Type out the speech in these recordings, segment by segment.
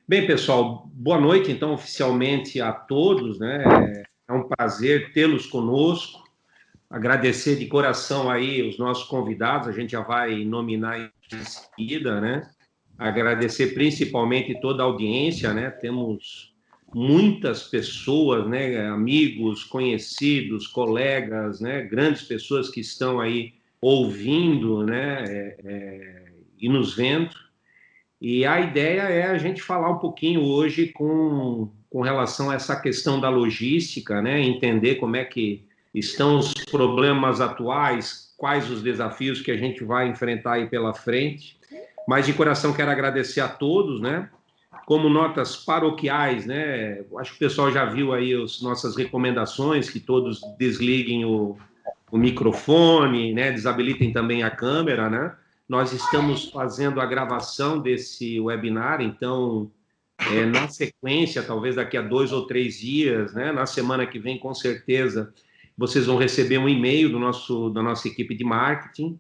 Bem, pessoal, boa noite, então, oficialmente a todos, né? É um prazer tê-los conosco, agradecer de coração aí os nossos convidados, a gente já vai nominar em seguida, né? Agradecer principalmente toda a audiência, né? Temos muitas pessoas, né? Amigos, conhecidos, colegas, né? Grandes pessoas que estão aí ouvindo, né? E nos vendo. E a ideia é a gente falar um pouquinho hoje com relação a essa questão da logística, né? Entender como é que estão os problemas atuais, quais os desafios que a gente vai enfrentar aí pela frente. Mas de coração quero agradecer a todos, né? Como notas paroquiais, né? Acho que o pessoal já viu aí as nossas recomendações, que todos desliguem o microfone, né? Desabilitem também a câmera, né? Nós estamos fazendo a gravação desse webinar, então, na sequência, talvez daqui a 2 ou 3 dias, né? Na semana que vem, com certeza, vocês vão receber um e-mail da nossa equipe de marketing,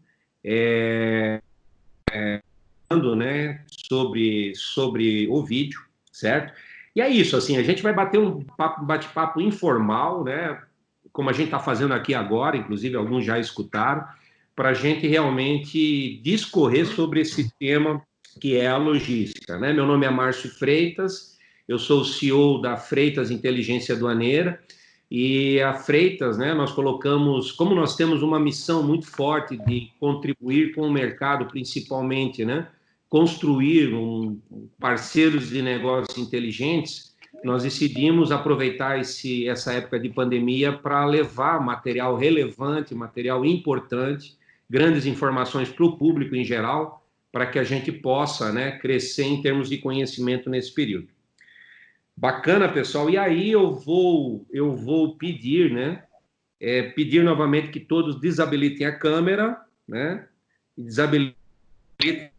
né, sobre o vídeo, certo? E é isso, assim, a gente vai bater um bate-papo informal, né, como a gente está fazendo aqui agora, inclusive alguns já escutaram, para a gente realmente discorrer sobre esse tema que é a logística, né? Meu nome é Márcio Freitas, eu sou o CEO da Freitas Inteligência Aduaneira, e a Freitas, né, nós colocamos, como nós temos uma missão muito forte de contribuir com o mercado, principalmente, né, construir parceiros de negócios inteligentes, nós decidimos aproveitar essa época de pandemia para levar material relevante, material importante, grandes informações para o público em geral, para que a gente possa, né, crescer em termos de conhecimento nesse período. Bacana, pessoal. E aí eu vou pedir, né, pedir novamente que todos desabilitem a câmera, né, e desabilitem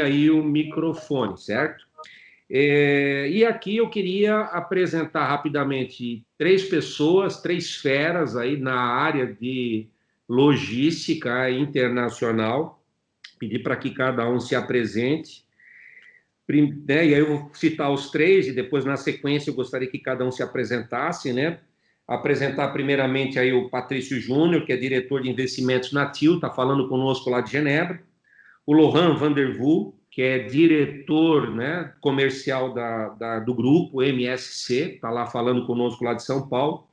aí o microfone, certo? E aqui eu queria apresentar rapidamente 3 pessoas, 3 feras aí na área de logística internacional. Pedir para que cada um se apresente. Né, e aí eu vou citar os 3 e depois, na sequência, eu gostaria que cada um se apresentasse, né? Apresentar primeiramente aí o Patrício Júnior, que é diretor de investimentos na TIL, está falando conosco lá de Genebra. O Lohan Vandervoel, que é diretor, né, comercial do grupo MSC, está lá falando conosco lá de São Paulo.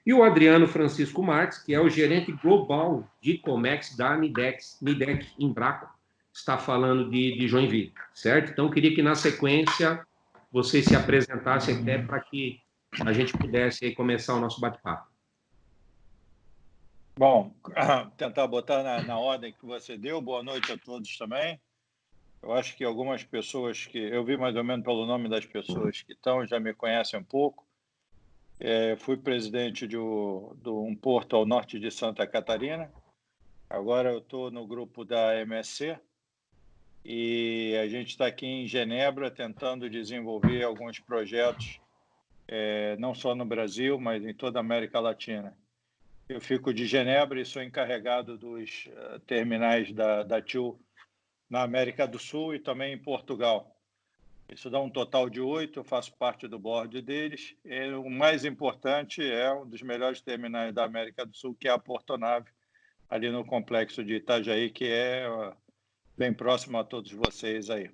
E o Adriano Francisco Marques, que é o gerente global de Comex da Nidec Embraco, está falando de Joinville, certo? Então, eu queria que, na sequência, vocês se apresentassem até para que a gente pudesse aí começar o nosso bate-papo. Bom, tentar botar na ordem que você deu. Boa noite a todos também. Eu acho que algumas pessoas que... Eu vi mais ou menos pelo nome das pessoas que estão, já me conhecem um pouco. Fui presidente de um porto ao norte de Santa Catarina. Agora eu estou no grupo da MSC. E a gente está aqui em Genebra tentando desenvolver alguns projetos, não só no Brasil, mas em toda a América Latina. Eu fico de Genebra e sou encarregado dos terminais da TIL na América do Sul e também em Portugal. Isso dá um total de 8, eu faço parte do board deles. E o mais importante é um dos melhores terminais da América do Sul, que é a Portonave, ali no complexo de Itajaí, que é bem próximo a todos vocês aí.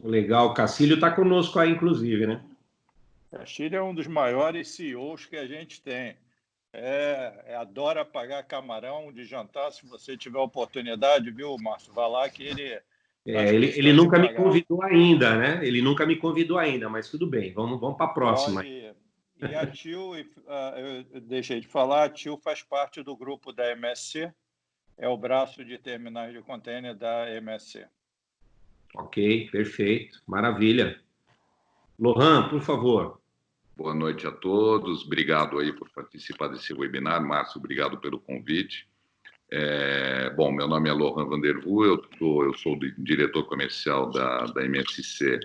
Legal, o Cacílio está conosco aí, inclusive, né? Cacílio é um dos maiores CEOs que a gente tem. Adora pagar camarão de jantar, se você tiver oportunidade, viu, Márcio? Vai lá que ele... Ele nunca me convidou ainda, né? Ele nunca me convidou ainda, mas tudo bem, vamos para a próxima. E a TIL, eu deixei de falar, a TIL faz parte do grupo da MSC, é o braço de terminais de contêiner da MSC. Ok, perfeito, maravilha. Lohan, por favor. Boa noite a todos, obrigado aí por participar desse webinar. Márcio, obrigado pelo convite. Bom, meu nome é Lohan Vandervoel, eu sou o diretor comercial da MSC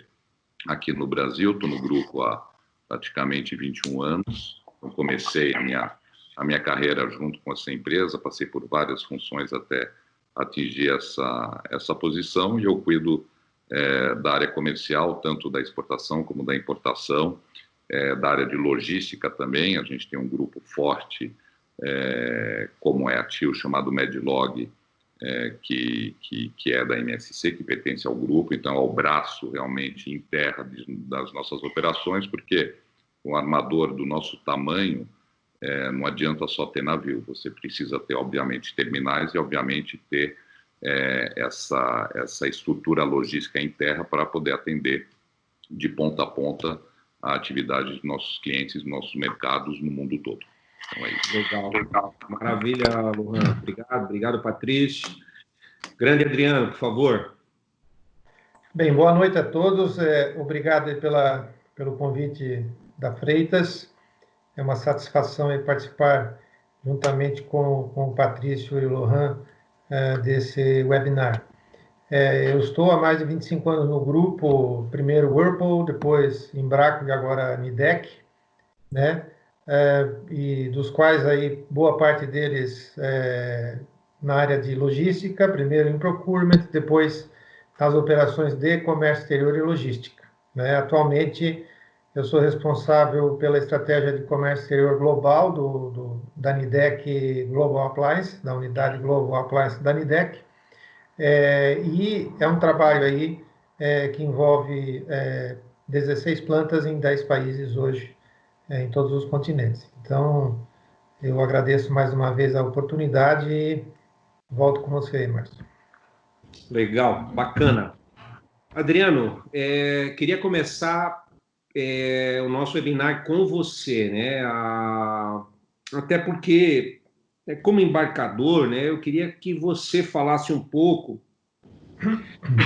aqui no Brasil, estou no grupo há praticamente 21 anos. Eu comecei a minha carreira junto com essa empresa, passei por várias funções até atingir essa posição, e eu cuido da área comercial, tanto da exportação como da importação, da área de logística também. A gente tem um grupo forte, como é a TIO, chamado Medlog, que é da MSC, que pertence ao grupo, então ao braço realmente em terra das nossas operações, porque um armador do nosso tamanho, não adianta só ter navio, você precisa ter, obviamente, terminais e, obviamente, ter essa estrutura logística em terra para poder atender de ponta a ponta a atividade dos nossos clientes, dos nossos mercados no mundo todo. Então, é isso. Legal. Maravilha, Lohan. Obrigado, Patrício. Grande Adriano, por favor. Bem, boa noite a todos. Obrigado aí pelo convite da Freitas. É uma satisfação participar juntamente com o Patrício e o Lohan desse webinar. Eu estou há mais de 25 anos no grupo, primeiro Whirlpool, depois Embraco e agora Nidec, né? E dos quais aí boa parte deles na área de logística, primeiro em procurement, depois nas operações de comércio exterior e logística, né? Atualmente eu sou responsável pela estratégia de comércio exterior global da Nidec Global Appliance, da unidade Global Appliance da Nidec, e é um trabalho aí que envolve 16 plantas em 10 países hoje, em todos os continentes. Então, eu agradeço mais uma vez a oportunidade e volto com você, Márcio. Legal, bacana. Adriano, queria começar o nosso webinar com você, né? Até porque, como embarcador, né, eu queria que você falasse um pouco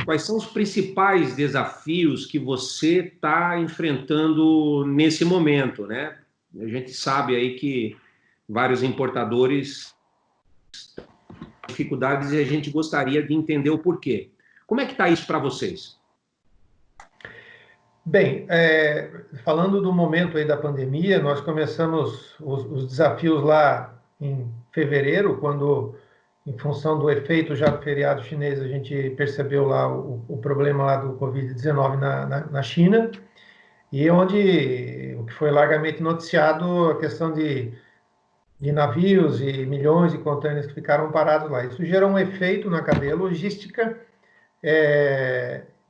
quais são os principais desafios que você está enfrentando nesse momento, né? A gente sabe aí que vários importadores têm dificuldades e a gente gostaria de entender o porquê. Como é que está isso para vocês? Bem, falando do momento aí da pandemia, nós começamos os desafios lá em fevereiro, quando, em função do efeito já do feriado chinês, a gente percebeu lá o problema lá do Covid-19 na China, e onde o que foi largamente noticiado a questão de navios e milhões de contêineres que ficaram parados lá. Isso gerou um efeito na cadeia logística,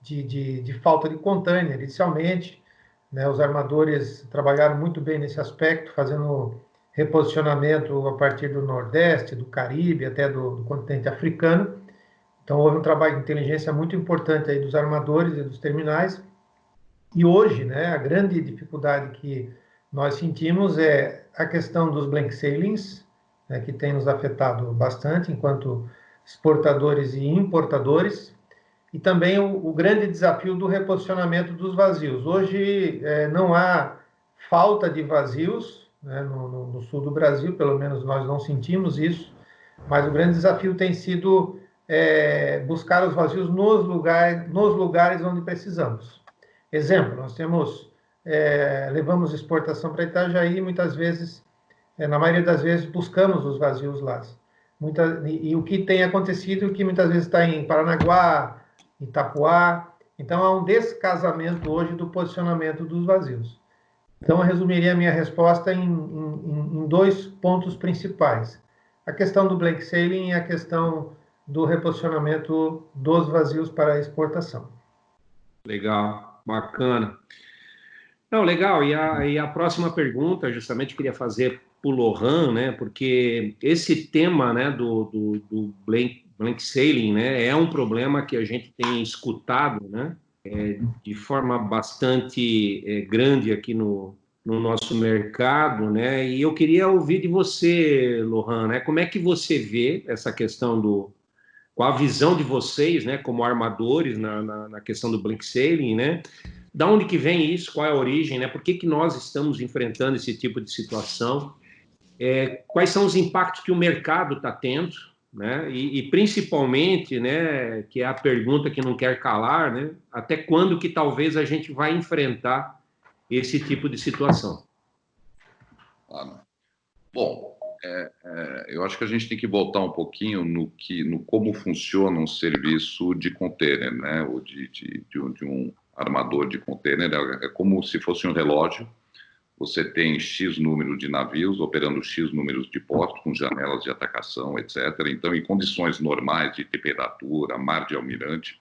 de falta de contêiner, inicialmente, né? Os armadores trabalharam muito bem nesse aspecto, fazendo reposicionamento a partir do Nordeste, do Caribe, até do continente africano. Então, houve um trabalho de inteligência muito importante aí dos armadores e dos terminais. E hoje, né, a grande dificuldade que nós sentimos é a questão dos blank sailings, né, que tem nos afetado bastante enquanto exportadores e importadores, e também o grande desafio do reposicionamento dos vazios. Hoje não há falta de vazios, né, no sul do Brasil, pelo menos nós não sentimos isso, mas o grande desafio tem sido buscar os vazios nos lugares onde precisamos. Exemplo, nós levamos exportação para Itajaí, muitas vezes, na maioria das vezes, buscamos os vazios lá. E o que tem acontecido é que muitas vezes está em Paranaguá, Itapuá. Então, há um descasamento hoje do posicionamento dos vazios. Então, eu resumiria a minha resposta em dois pontos principais. A questão do blank sailing e a questão do reposicionamento dos vazios para a exportação. Legal, bacana. Não, legal. E a próxima pergunta, justamente, eu queria fazer para o Lohan, né? Porque esse tema, né, do blank sailing, né, é um problema que a gente tem escutado, né, de forma bastante grande aqui no nosso mercado, né? E eu queria ouvir de você, Lohan, né? Como é que você vê essa questão qual a visão de vocês, né, como armadores na questão do blank sailing, né? Da onde que vem isso? Qual é a origem, né? Por que nós estamos enfrentando esse tipo de situação? Quais são os impactos que o mercado está tendo, né? E principalmente, né, que é a pergunta que não quer calar, né? Até quando que talvez a gente vai enfrentar esse tipo de situação? Bom, Eu acho que a gente tem que voltar um pouquinho no como funciona um serviço de container, né? Ou de um armador de container. É como se fosse um relógio. Você tem X número de navios operando X números de portos, com janelas de atacação, etc. Então, em condições normais de temperatura, mar de almirante,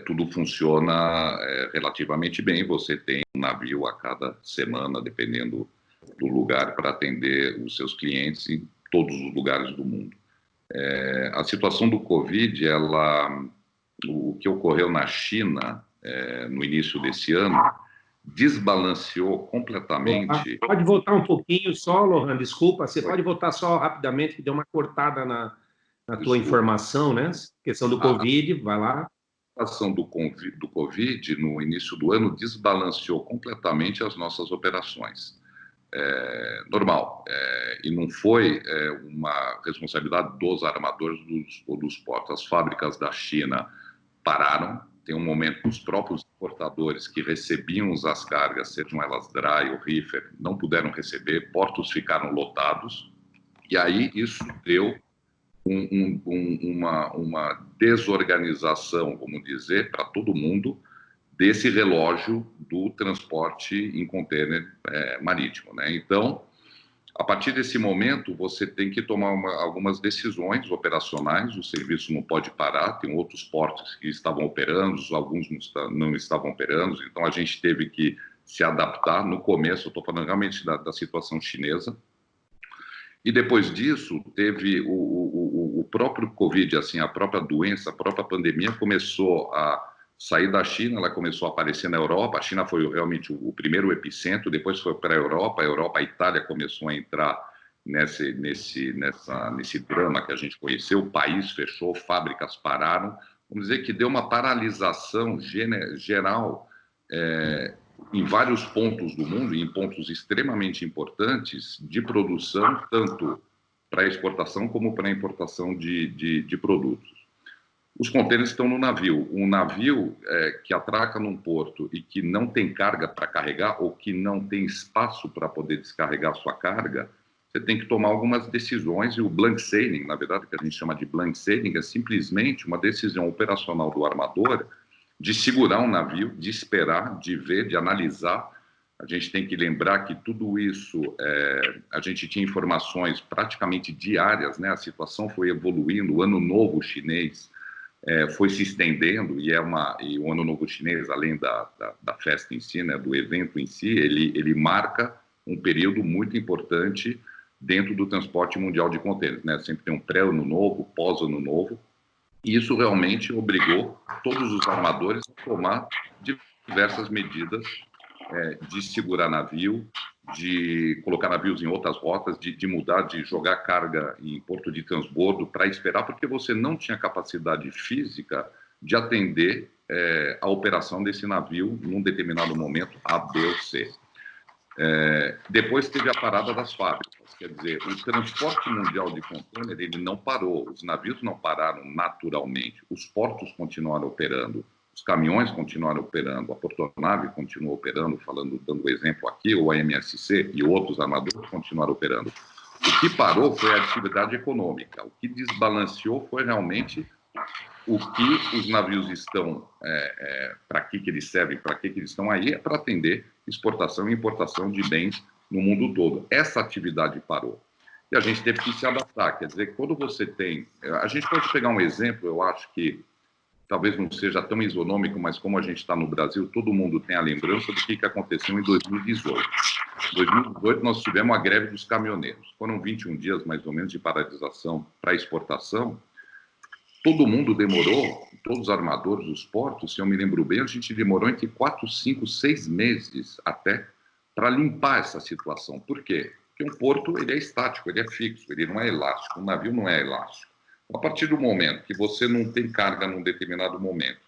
tudo funciona relativamente bem. Você tem um navio a cada semana, dependendo do lugar, para atender os seus clientes em todos os lugares do mundo. A situação do Covid, o que ocorreu na China no início desse ano, desbalanceou completamente. Pode voltar um pouquinho só, Lohan, desculpa, você pode voltar só rapidamente, que deu uma cortada na tua informação, né? Questão do Covid, vai lá. A situação do Covid, no início do ano, desbalanceou completamente as nossas operações. Normal. E não foi uma responsabilidade dos armadores ou dos portos. As fábricas da China pararam. Tem um momento que os próprios importadores que recebiam as cargas, sejam elas dry ou reefer, não puderam receber, portos ficaram lotados, e aí isso deu uma desorganização, vamos dizer, para todo mundo, desse relógio do transporte em container marítimo, né? Então, a partir desse momento, você tem que tomar algumas decisões operacionais, o serviço não pode parar, tem outros portos que estavam operando, alguns não estavam operando, então a gente teve que se adaptar. No começo, eu estou falando realmente da situação chinesa, e depois disso, teve o próprio Covid, assim, a própria doença, a própria pandemia começou a sair da China, ela começou a aparecer na Europa. A China foi realmente o primeiro epicentro, depois foi para a Europa, a Itália começou a entrar nesse drama que a gente conheceu, o país fechou, fábricas pararam, vamos dizer que deu uma paralisação geral em vários pontos do mundo, em pontos extremamente importantes de produção, tanto para exportação como para importação de produtos. Os contêineres estão no navio. Um navio que atraca num porto e que não tem carga para carregar ou que não tem espaço para poder descarregar sua carga, você tem que tomar algumas decisões, e o blank sailing, na verdade, que a gente chama de blank sailing, é simplesmente uma decisão operacional do armador de segurar um navio, de esperar, de ver, de analisar. A gente tem que lembrar que tudo isso, a gente tinha informações praticamente diárias, né? A situação foi evoluindo, o Ano Novo Chinês foi se estendendo, e o Ano Novo Chinês, além da festa em si, né, do evento em si, ele marca um período muito importante dentro do transporte mundial de contêineres, né? Sempre tem um pré-Ano Novo, pós-Ano Novo, e isso realmente obrigou todos os armadores a tomar diversas medidas de segurar navio, de colocar navios em outras rotas, de mudar, de jogar carga em porto de transbordo para esperar, porque você não tinha capacidade física de atender a operação desse navio num determinado momento, A, B ou C. Depois teve a parada das fábricas, quer dizer, o transporte mundial de contêiner, ele não parou, os navios não pararam naturalmente, os portos continuaram operando, os caminhões continuaram operando, a portonave continuou operando, dando exemplo aqui, o AMSC e outros armadores continuaram operando. O que parou foi a atividade econômica, o que desbalanceou foi realmente o que os navios estão, para que eles servem, para que eles estão aí, é para atender exportação e importação de bens no mundo todo. Essa atividade parou. E a gente teve que se adaptar, quer dizer, quando você tem... A gente pode pegar um exemplo, eu acho que talvez não seja tão isonômico, mas como a gente está no Brasil, todo mundo tem a lembrança do que aconteceu em 2018. Em 2018, nós tivemos a greve dos caminhoneiros. Foram 21 dias, mais ou menos, de paralisação para exportação. Todo mundo demorou, todos os armadores, os portos, se eu me lembro bem, a gente demorou entre 4, 5, 6 meses até para limpar essa situação. Por quê? Porque um porto ele é estático, ele é fixo, ele não é elástico. Um navio não é elástico. A partir do momento que você não tem carga num determinado momento,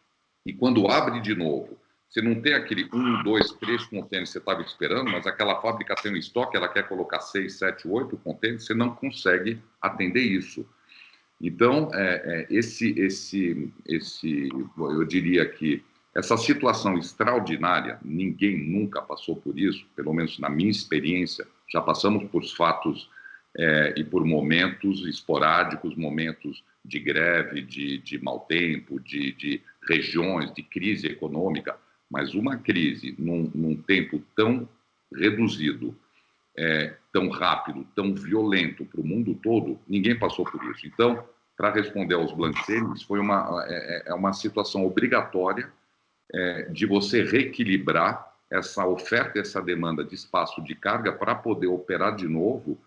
e quando abre de novo, você não tem aquele 1, 2, 3 contêineres que você estava esperando, mas aquela fábrica tem um estoque, ela quer colocar 6, 7, 8 contêineres, você não consegue atender isso. Então, eu diria que essa situação extraordinária, ninguém nunca passou por isso, pelo menos na minha experiência, já passamos por fatos e por momentos esporádicos, momentos de greve, de mau tempo, de regiões, de crise econômica, mas uma crise num tempo tão reduzido, tão rápido, tão violento para o mundo todo, ninguém passou por isso. Então, para responder aos Blancsailings, foi uma situação obrigatória de você reequilibrar essa oferta e essa demanda de espaço de carga para poder operar de novo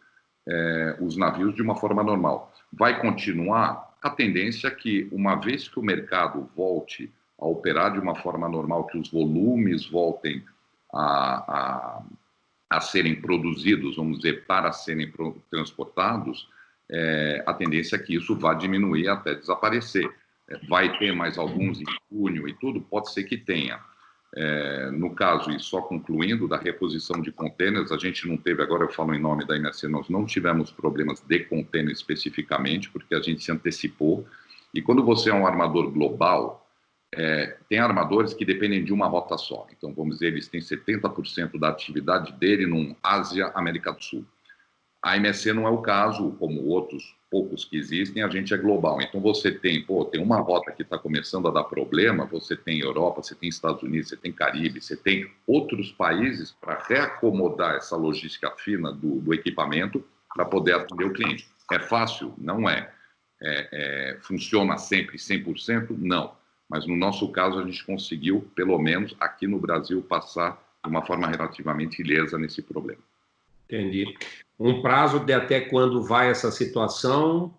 os navios de uma forma normal. Vai continuar? A tendência é que, uma vez que o mercado volte a operar de uma forma normal, que os volumes voltem a serem produzidos, vamos dizer, para serem transportados, a tendência é que isso vá diminuir até desaparecer. Vai ter mais alguns em junho e tudo? Pode ser que tenha. No caso, e só concluindo, da reposição de contêineres, a gente não teve, agora eu falo em nome da MSC, nós não tivemos problemas de contêineres especificamente, porque a gente se antecipou. E quando você é um armador global, tem armadores que dependem de uma rota só. Então, vamos dizer, eles têm 70% da atividade dele num Ásia-América do Sul. A MSC não é o caso, como outros poucos que existem, a gente é global. Então, você tem uma rota que está começando a dar problema, você tem Europa, você tem Estados Unidos, você tem Caribe, você tem outros países para reacomodar essa logística fina do equipamento para poder atender o cliente. É fácil? Não é. Funciona sempre 100%? Não. Mas, no nosso caso, a gente conseguiu, pelo menos aqui no Brasil, passar de uma forma relativamente ilesa nesse problema. Entendi. Um prazo de até quando vai essa situação?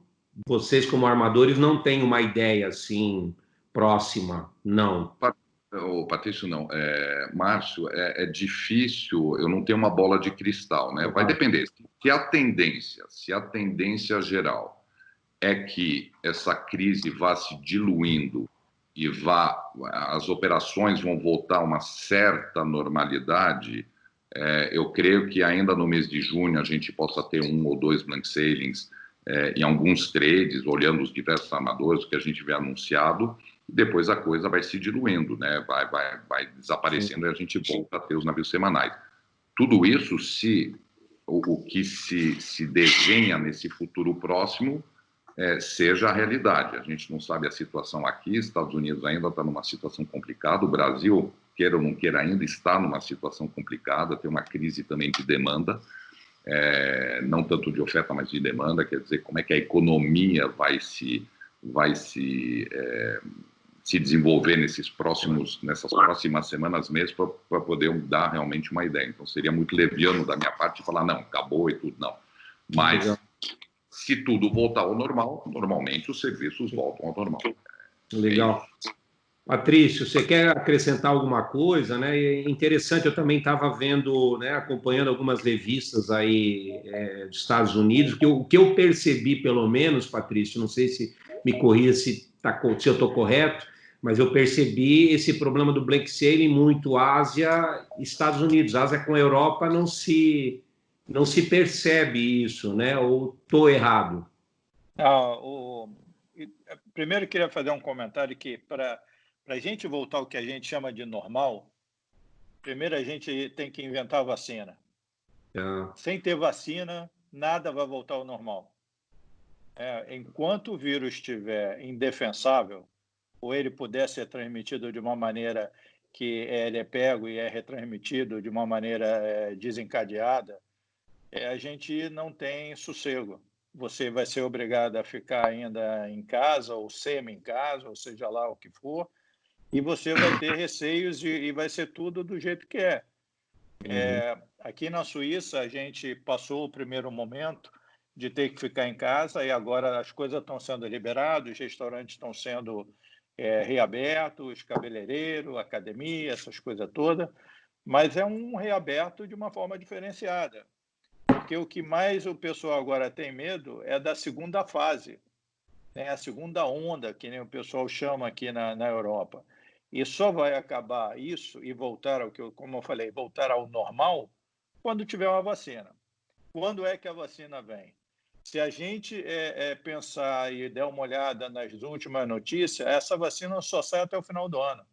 Vocês, como armadores, não têm uma ideia assim próxima? Não. Patrício, não. Márcio, é difícil, eu não tenho uma bola de cristal, né? Vai depender. Se a tendência geral é que essa crise vá se diluindo e as operações vão voltar a uma certa normalidade, eu creio que ainda no mês de junho a gente possa ter 1 ou 2 Blancsailings em alguns trades, olhando os diversos armadores que a gente vê anunciado, e depois a coisa vai se diluindo, né? Vai desaparecendo. Sim. E a gente volta a ter os navios semanais. Tudo isso, o que se desenha nesse futuro próximo seja a realidade. A gente não sabe a situação aqui, Estados Unidos ainda está numa situação complicada, o Brasil, queira ou não queira, ainda está numa situação complicada, tem uma crise também de demanda, não tanto de oferta, mas de demanda, quer dizer, como é que a economia vai se desenvolver nessas próximas semanas, meses, para poder dar realmente uma ideia. Então, seria muito leviano da minha parte falar, não, acabou e tudo, não. Mas... Legal. Se tudo voltar ao normal, normalmente os serviços voltam ao normal. Legal. Patrício, você quer acrescentar alguma coisa, né? É interessante, eu também estava vendo, né, acompanhando algumas revistas aí dos Estados Unidos, o que eu percebi, pelo menos, Patrício, não sei se me corrija se eu estou correto, mas eu percebi esse problema do Black Sailing muito Ásia, Estados Unidos. Ásia com a Europa não se percebe isso, né? Ou estou errado? Primeiro, eu queria fazer um comentário que, para a gente voltar ao que a gente chama de normal, primeiro a gente tem que inventar a vacina. Sem ter vacina, nada vai voltar ao normal. Enquanto o vírus estiver indefensável, ou ele puder ser transmitido de uma maneira que ele é pego e é retransmitido de uma maneira desencadeada, a gente não tem sossego. Você vai ser obrigado a ficar ainda em casa, ou semi em casa, ou seja lá o que for, e você vai ter receios e vai ser tudo do jeito que é. Aqui na Suíça, a gente passou o primeiro momento de ter que ficar em casa, e agora as coisas estão sendo liberadas, os restaurantes estão sendo reabertos, cabeleireiro, academia, essas coisas todas, mas é um reaberto de uma forma diferenciada. Porque o que mais o pessoal agora tem medo é da segunda fase, né? A segunda onda, que nem o pessoal chama aqui na Europa. E só vai acabar isso e voltar ao que, como eu falei, voltar ao normal quando tiver uma vacina. Quando é que a vacina vem? Se a gente pensar e der uma olhada nas últimas notícias, essa vacina só sai até o final do ano.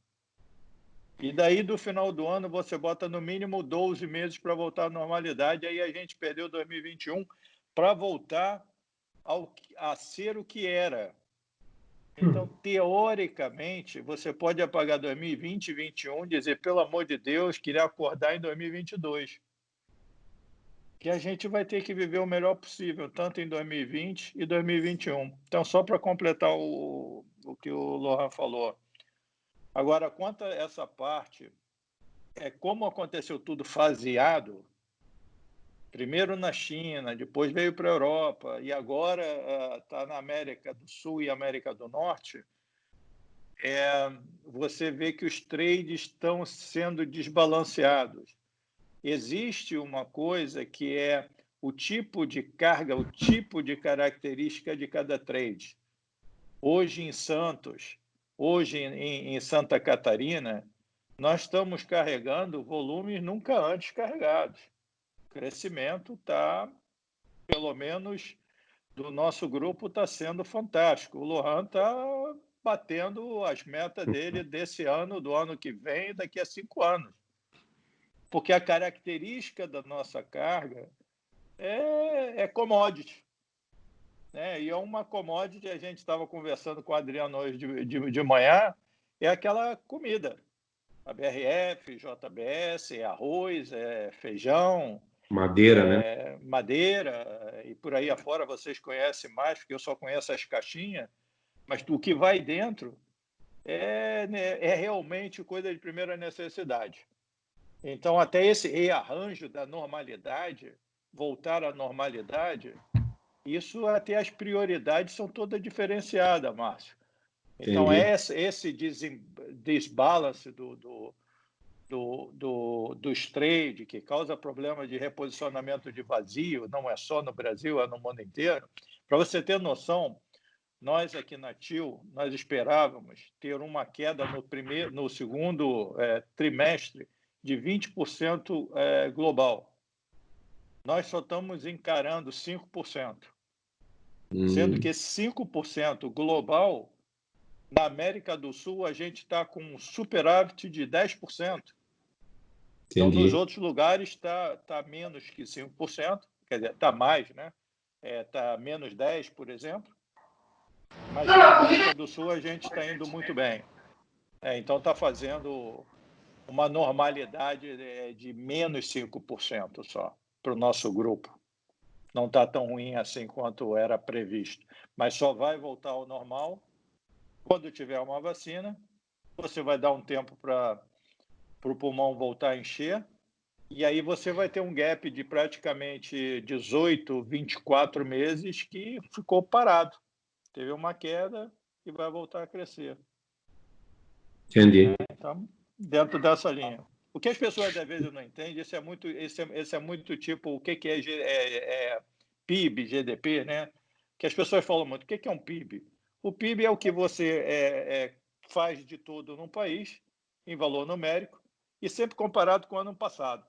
E daí, do final do ano, você bota no mínimo 12 meses para voltar à normalidade. Aí a gente perdeu 2021 para voltar a ser o que era. Então, teoricamente, você pode apagar 2020 e 2021 e dizer, pelo amor de Deus, queria acordar em 2022. Que a gente vai ter que viver o melhor possível, tanto em 2020 e 2021. Então, só para completar o que o Lohan falou. Agora, quanto a essa parte, como aconteceu tudo faseado, primeiro na China, depois veio para a Europa, e agora está na América do Sul e América do Norte, você vê que os trades estão sendo desbalanceados. Existe uma coisa que é o tipo de carga, o tipo de característica de cada trade. Hoje em Santos, hoje em Santa Catarina, nós estamos carregando volumes nunca antes carregados. O crescimento está, pelo menos do nosso grupo, está sendo fantástico. O Lohan está batendo as metas dele desse ano, do ano que vem e daqui a 5 anos. Porque a característica da nossa carga é commodity. Né? E é uma commodity, a gente estava conversando com o Adriano hoje de manhã, é aquela comida. A BRF, JBS, é arroz, é feijão. Madeira, né? Madeira, e por aí afora vocês conhecem mais, porque eu só conheço as caixinhas, mas o que vai dentro é realmente coisa de primeira necessidade. Então, até esse rearranjo da normalidade, voltar à normalidade, isso até as prioridades são todas diferenciadas, Márcio. Então, esse desbalance dos trade, que causa problema de reposicionamento de vazio, não é só no Brasil, é no mundo inteiro. Para você ter noção, nós aqui na TIL, nós esperávamos ter uma queda no segundo trimestre de 20% global. Nós só estamos encarando 5%. Sendo que esse 5% global, na América do Sul, a gente está com um superávit de 10%. Então, nos outros lugares está menos que 5%, quer dizer, está mais, né? Está menos 10%, por exemplo. Mas na América do Sul a gente está indo muito bem. Então, está fazendo uma normalidade de menos 5% só para o nosso grupo. Não está tão ruim assim quanto era previsto. Mas só vai voltar ao normal quando tiver uma vacina. Você vai dar um tempo para o pulmão voltar a encher. E aí você vai ter um gap de praticamente 18, 24 meses que ficou parado. Teve uma queda e vai voltar a crescer. Entendi. Então, dentro dessa linha. O que as pessoas às vezes não entendem, esse é muito tipo o que é PIB, GDP, né? Que as pessoas falam muito. O que é um PIB? O PIB é o que você faz de tudo num país, em valor numérico, e sempre comparado com o ano passado.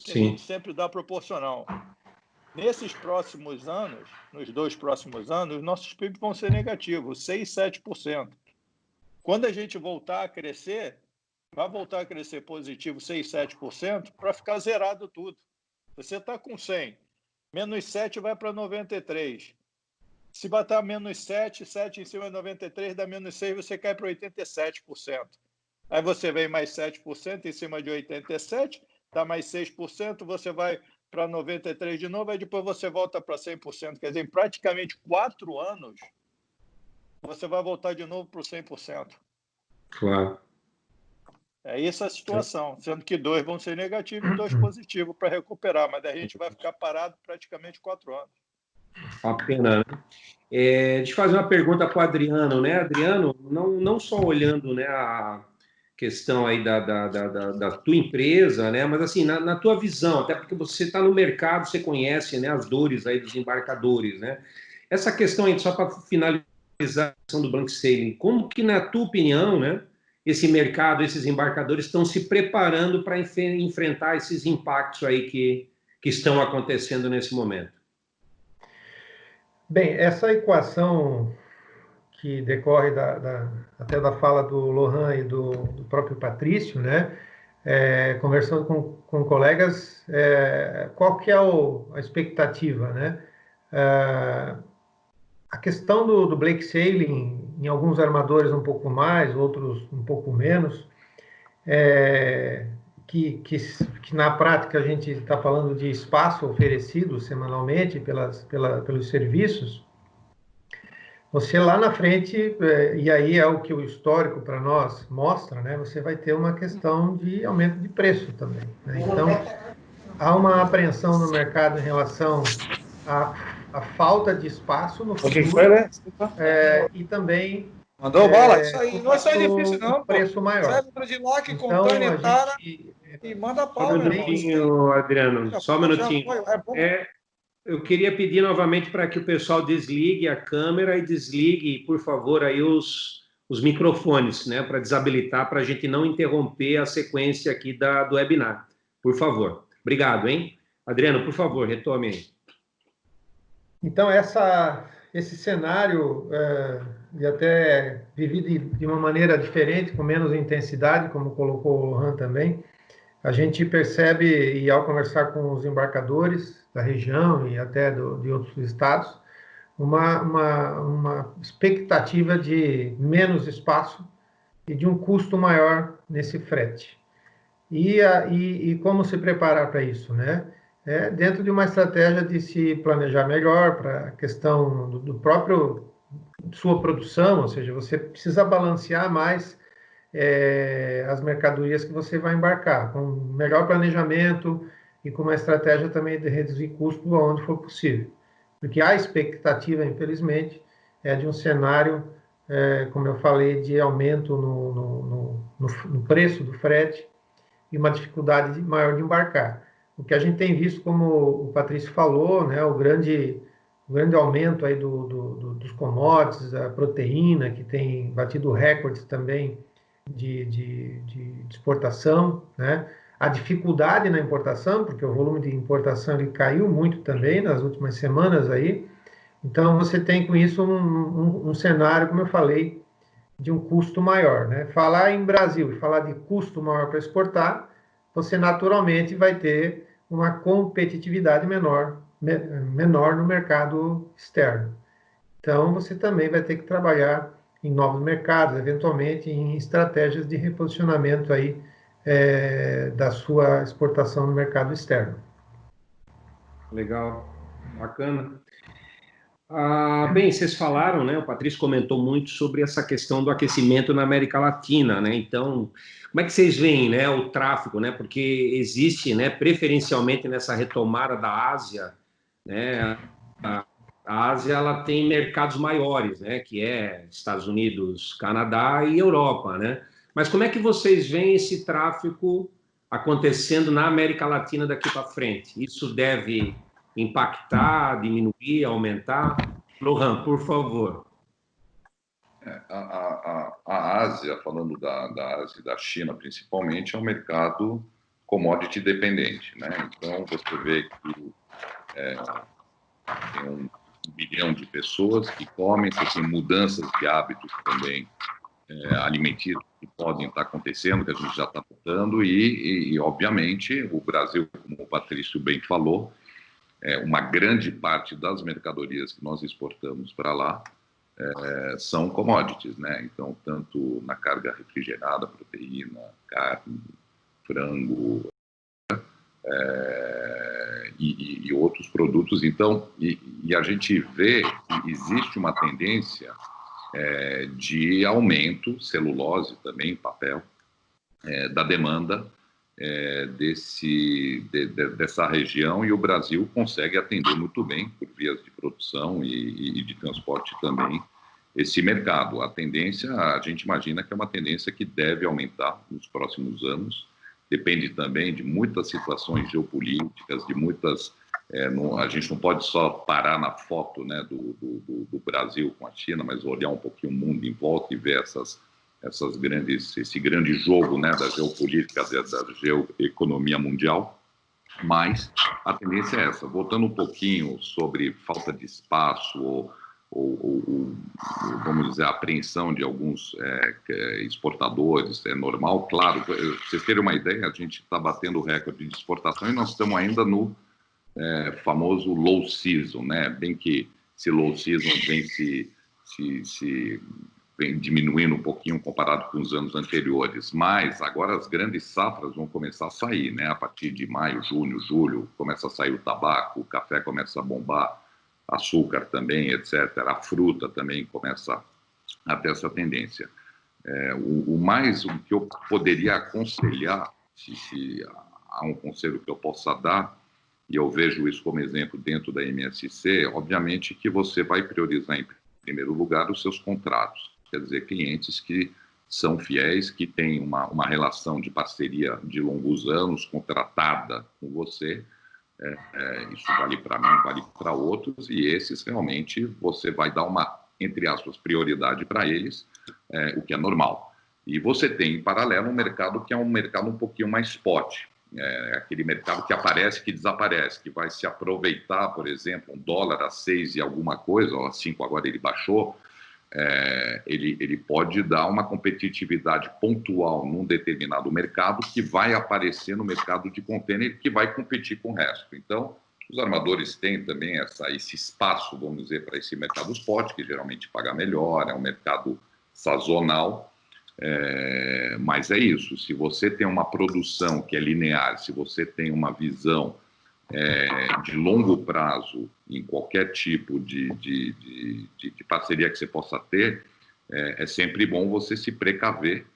A gente sempre dá proporcional. Nesses próximos anos, nos 2 próximos anos, nossos PIB vão ser negativos, 6%, 7%. Quando a gente voltar a crescer, vai voltar a crescer positivo 6%, 7%, para ficar zerado tudo. Você está com 100, menos 7 vai para 93. Se bater menos 7, 7 em cima de 93, dá menos 6, você cai para 87%. Aí você vem mais 7% em cima de 87%, dá mais 6%, você vai para 93 de novo, aí depois você volta para 100%. Quer dizer, em praticamente 4 anos, você vai voltar de novo para o 100%. Claro. É essa a situação, sendo que 2 vão ser negativos e 2 positivos para recuperar, mas a gente vai ficar parado praticamente 4 anos. Uma pena, né? Deixa eu fazer uma pergunta para o Adriano, né? Adriano, não só olhando, né, a questão aí da tua empresa, né? Mas assim, na tua visão, até porque você está no mercado, você conhece, né, as dores aí dos embarcadores, né? Essa questão aí, só para finalizar a questão do blank sailing, como que, na tua opinião, né, esse mercado, esses embarcadores estão se preparando para enfrentar esses impactos aí que estão acontecendo nesse momento? Bem, essa equação que decorre até da fala do Lohan e do próprio Patrício, né? Conversando com colegas, qual que é a expectativa, né? A questão do Blake Sailing, em alguns armadores um pouco mais, outros um pouco menos, que na prática a gente está falando de espaço oferecido semanalmente pelos serviços, você lá na frente, e aí é o que o histórico para nós mostra, né? Você vai ter uma questão de aumento de preço também, né? Então, há uma apreensão no mercado em relação à falta de espaço no futuro, e também mandou bola? Isso aí não é só difícil, não. Preço maior. Serve de lock, Então, container, e manda pau, Só um minutinho, Adriano, só um minutinho. Eu queria pedir novamente para que o pessoal desligue a câmera e desligue, por favor, aí os microfones, né, para desabilitar, para a gente não interromper a sequência aqui do webinar. Por favor. Obrigado, hein? Adriano, por favor, retome aí. Então, esse cenário, e até vivido de uma maneira diferente, com menos intensidade, como colocou o Lohan também, a gente percebe, e ao conversar com os embarcadores da região e até de outros estados, uma expectativa de menos espaço e de um custo maior nesse frete. E como se preparar para isso, né? Dentro de uma estratégia de se planejar melhor para a questão do próprio sua produção, ou seja, você precisa balancear mais as mercadorias que você vai embarcar, com melhor planejamento e com uma estratégia também de reduzir custo onde for possível. Porque a expectativa, infelizmente, é de um cenário, como eu falei, de aumento no preço do frete e uma dificuldade maior de embarcar. O que a gente tem visto, como o Patrício falou, né, o grande aumento aí dos commodities, a proteína, que tem batido recordes também de exportação, né? A dificuldade na importação, porque o volume de importação ele caiu muito também nas últimas semanas aí. Então, você tem com isso um cenário, como eu falei, de um custo maior, né? Falar em Brasil e falar de custo maior para exportar, você naturalmente vai ter uma competitividade menor no mercado externo. Então, você também vai ter que trabalhar em novos mercados, eventualmente em estratégias de reposicionamento aí da sua exportação no mercado externo. Legal, bacana. Bem, vocês falaram, né? O Patrício comentou muito sobre essa questão do aquecimento na América Latina, né? Então, como é que vocês veem, né, o tráfego, né? Porque existe, né, preferencialmente nessa retomada da Ásia, né? A Ásia ela tem mercados maiores, né? Que é Estados Unidos, Canadá e Europa, né? Mas como é que vocês veem esse tráfego acontecendo na América Latina daqui para frente? Isso deve impactar, diminuir, aumentar? Lohan, por favor. A Ásia, falando da Ásia e da China principalmente, é um mercado commodity dependente, né? Então, você vê que tem 1 bilhão de pessoas que comem, você tem mudanças de hábitos também alimentícios que podem estar acontecendo, que a gente já está notando, e, obviamente, o Brasil, como o Patrício bem falou, uma grande parte das mercadorias que nós exportamos para lá são commodities, né? Então, tanto na carga refrigerada, proteína, carne, frango, e outros produtos. Então, e a gente vê que existe uma tendência de aumento, celulose também, papel, da demanda dessa região, e o Brasil consegue atender muito bem, por vias de produção e de transporte também, esse mercado. A tendência, a gente imagina que é uma tendência que deve aumentar nos próximos anos, depende também de muitas situações geopolíticas, de muitas... a gente não pode só parar na foto, né, do Brasil com a China, mas olhar um pouquinho o mundo em volta e ver esse grande jogo, né, da geopolítica, da geoeconomia mundial. Mas a tendência é essa. Voltando um pouquinho sobre falta de espaço ou vamos dizer, a apreensão de alguns exportadores, é normal, claro. Pra vocês terem uma ideia, a gente está batendo o recorde de exportação e nós estamos ainda no famoso low season, né? Bem que esse low season vem diminuindo um pouquinho comparado com os anos anteriores, mas agora as grandes safras vão começar a sair, né? A partir de maio, junho, julho, começa a sair o tabaco, o café começa a bombar, açúcar também, etc. A fruta também começa a ter essa tendência. O que eu poderia aconselhar, se há um conselho que eu possa dar, e eu vejo isso como exemplo dentro da MSC, obviamente que você vai priorizar em primeiro lugar os seus contratos, quer dizer, clientes que são fiéis, que têm uma relação de parceria de longos anos contratada com você. Isso vale para mim, vale para outros, e esses realmente você vai dar uma, entre aspas, prioridade para eles, o que é normal. E você tem, em paralelo, um mercado que é um mercado um pouquinho mais spot, aquele mercado que aparece, que desaparece, que vai se aproveitar, por exemplo, $1 a 6 e alguma coisa, ou a 5 agora ele baixou, ele pode dar uma competitividade pontual num determinado mercado que vai aparecer no mercado de container que vai competir com o resto. Então, os armadores têm também esse espaço, vamos dizer, para esse mercado spot, que geralmente paga melhor, é um mercado sazonal, mas é isso. Se você tem uma produção que é linear, se você tem uma visão de longo prazo em qualquer tipo de parceria que você possa ter, é sempre bom você se precaver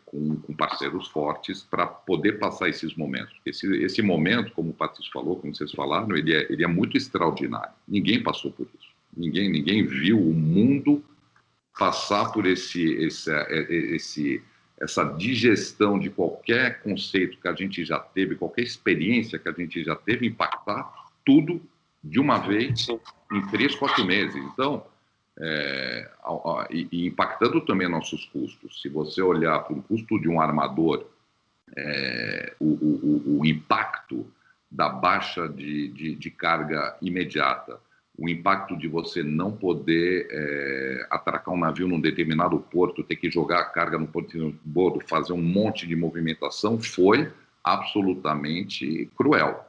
com parceiros fortes para poder passar esses momentos. Esse momento, como o Patrício falou, como vocês falaram, ele é muito extraordinário. Ninguém passou por isso. Ninguém viu o mundo passar por essa digestão de qualquer conceito que a gente já teve, qualquer experiência que a gente já teve, impactar tudo de uma vez em 3, 4 meses. Então, e impactando também nossos custos. Se você olhar para o custo de um armador, o impacto da baixa de carga imediata, o impacto de você não poder atracar um navio num determinado porto, ter que jogar a carga no porto de bordo, fazer um monte de movimentação, foi absolutamente cruel,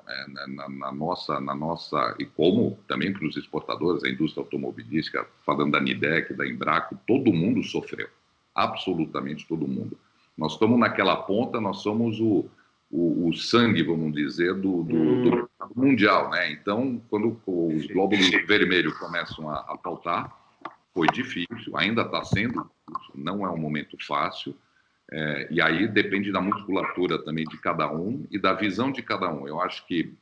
na nossa, e como também para os exportadores, a indústria automobilística, falando da Nidec, da Embraco, todo mundo sofreu, absolutamente todo mundo. Nós estamos naquela ponta, nós somos o sangue, vamos dizer, do mercado mundial, né? Então, quando os glóbulos vermelhos começam a faltar, foi difícil, ainda está sendo, não é um momento fácil, e aí depende da musculatura também de cada um e da visão de cada um. Eu acho que,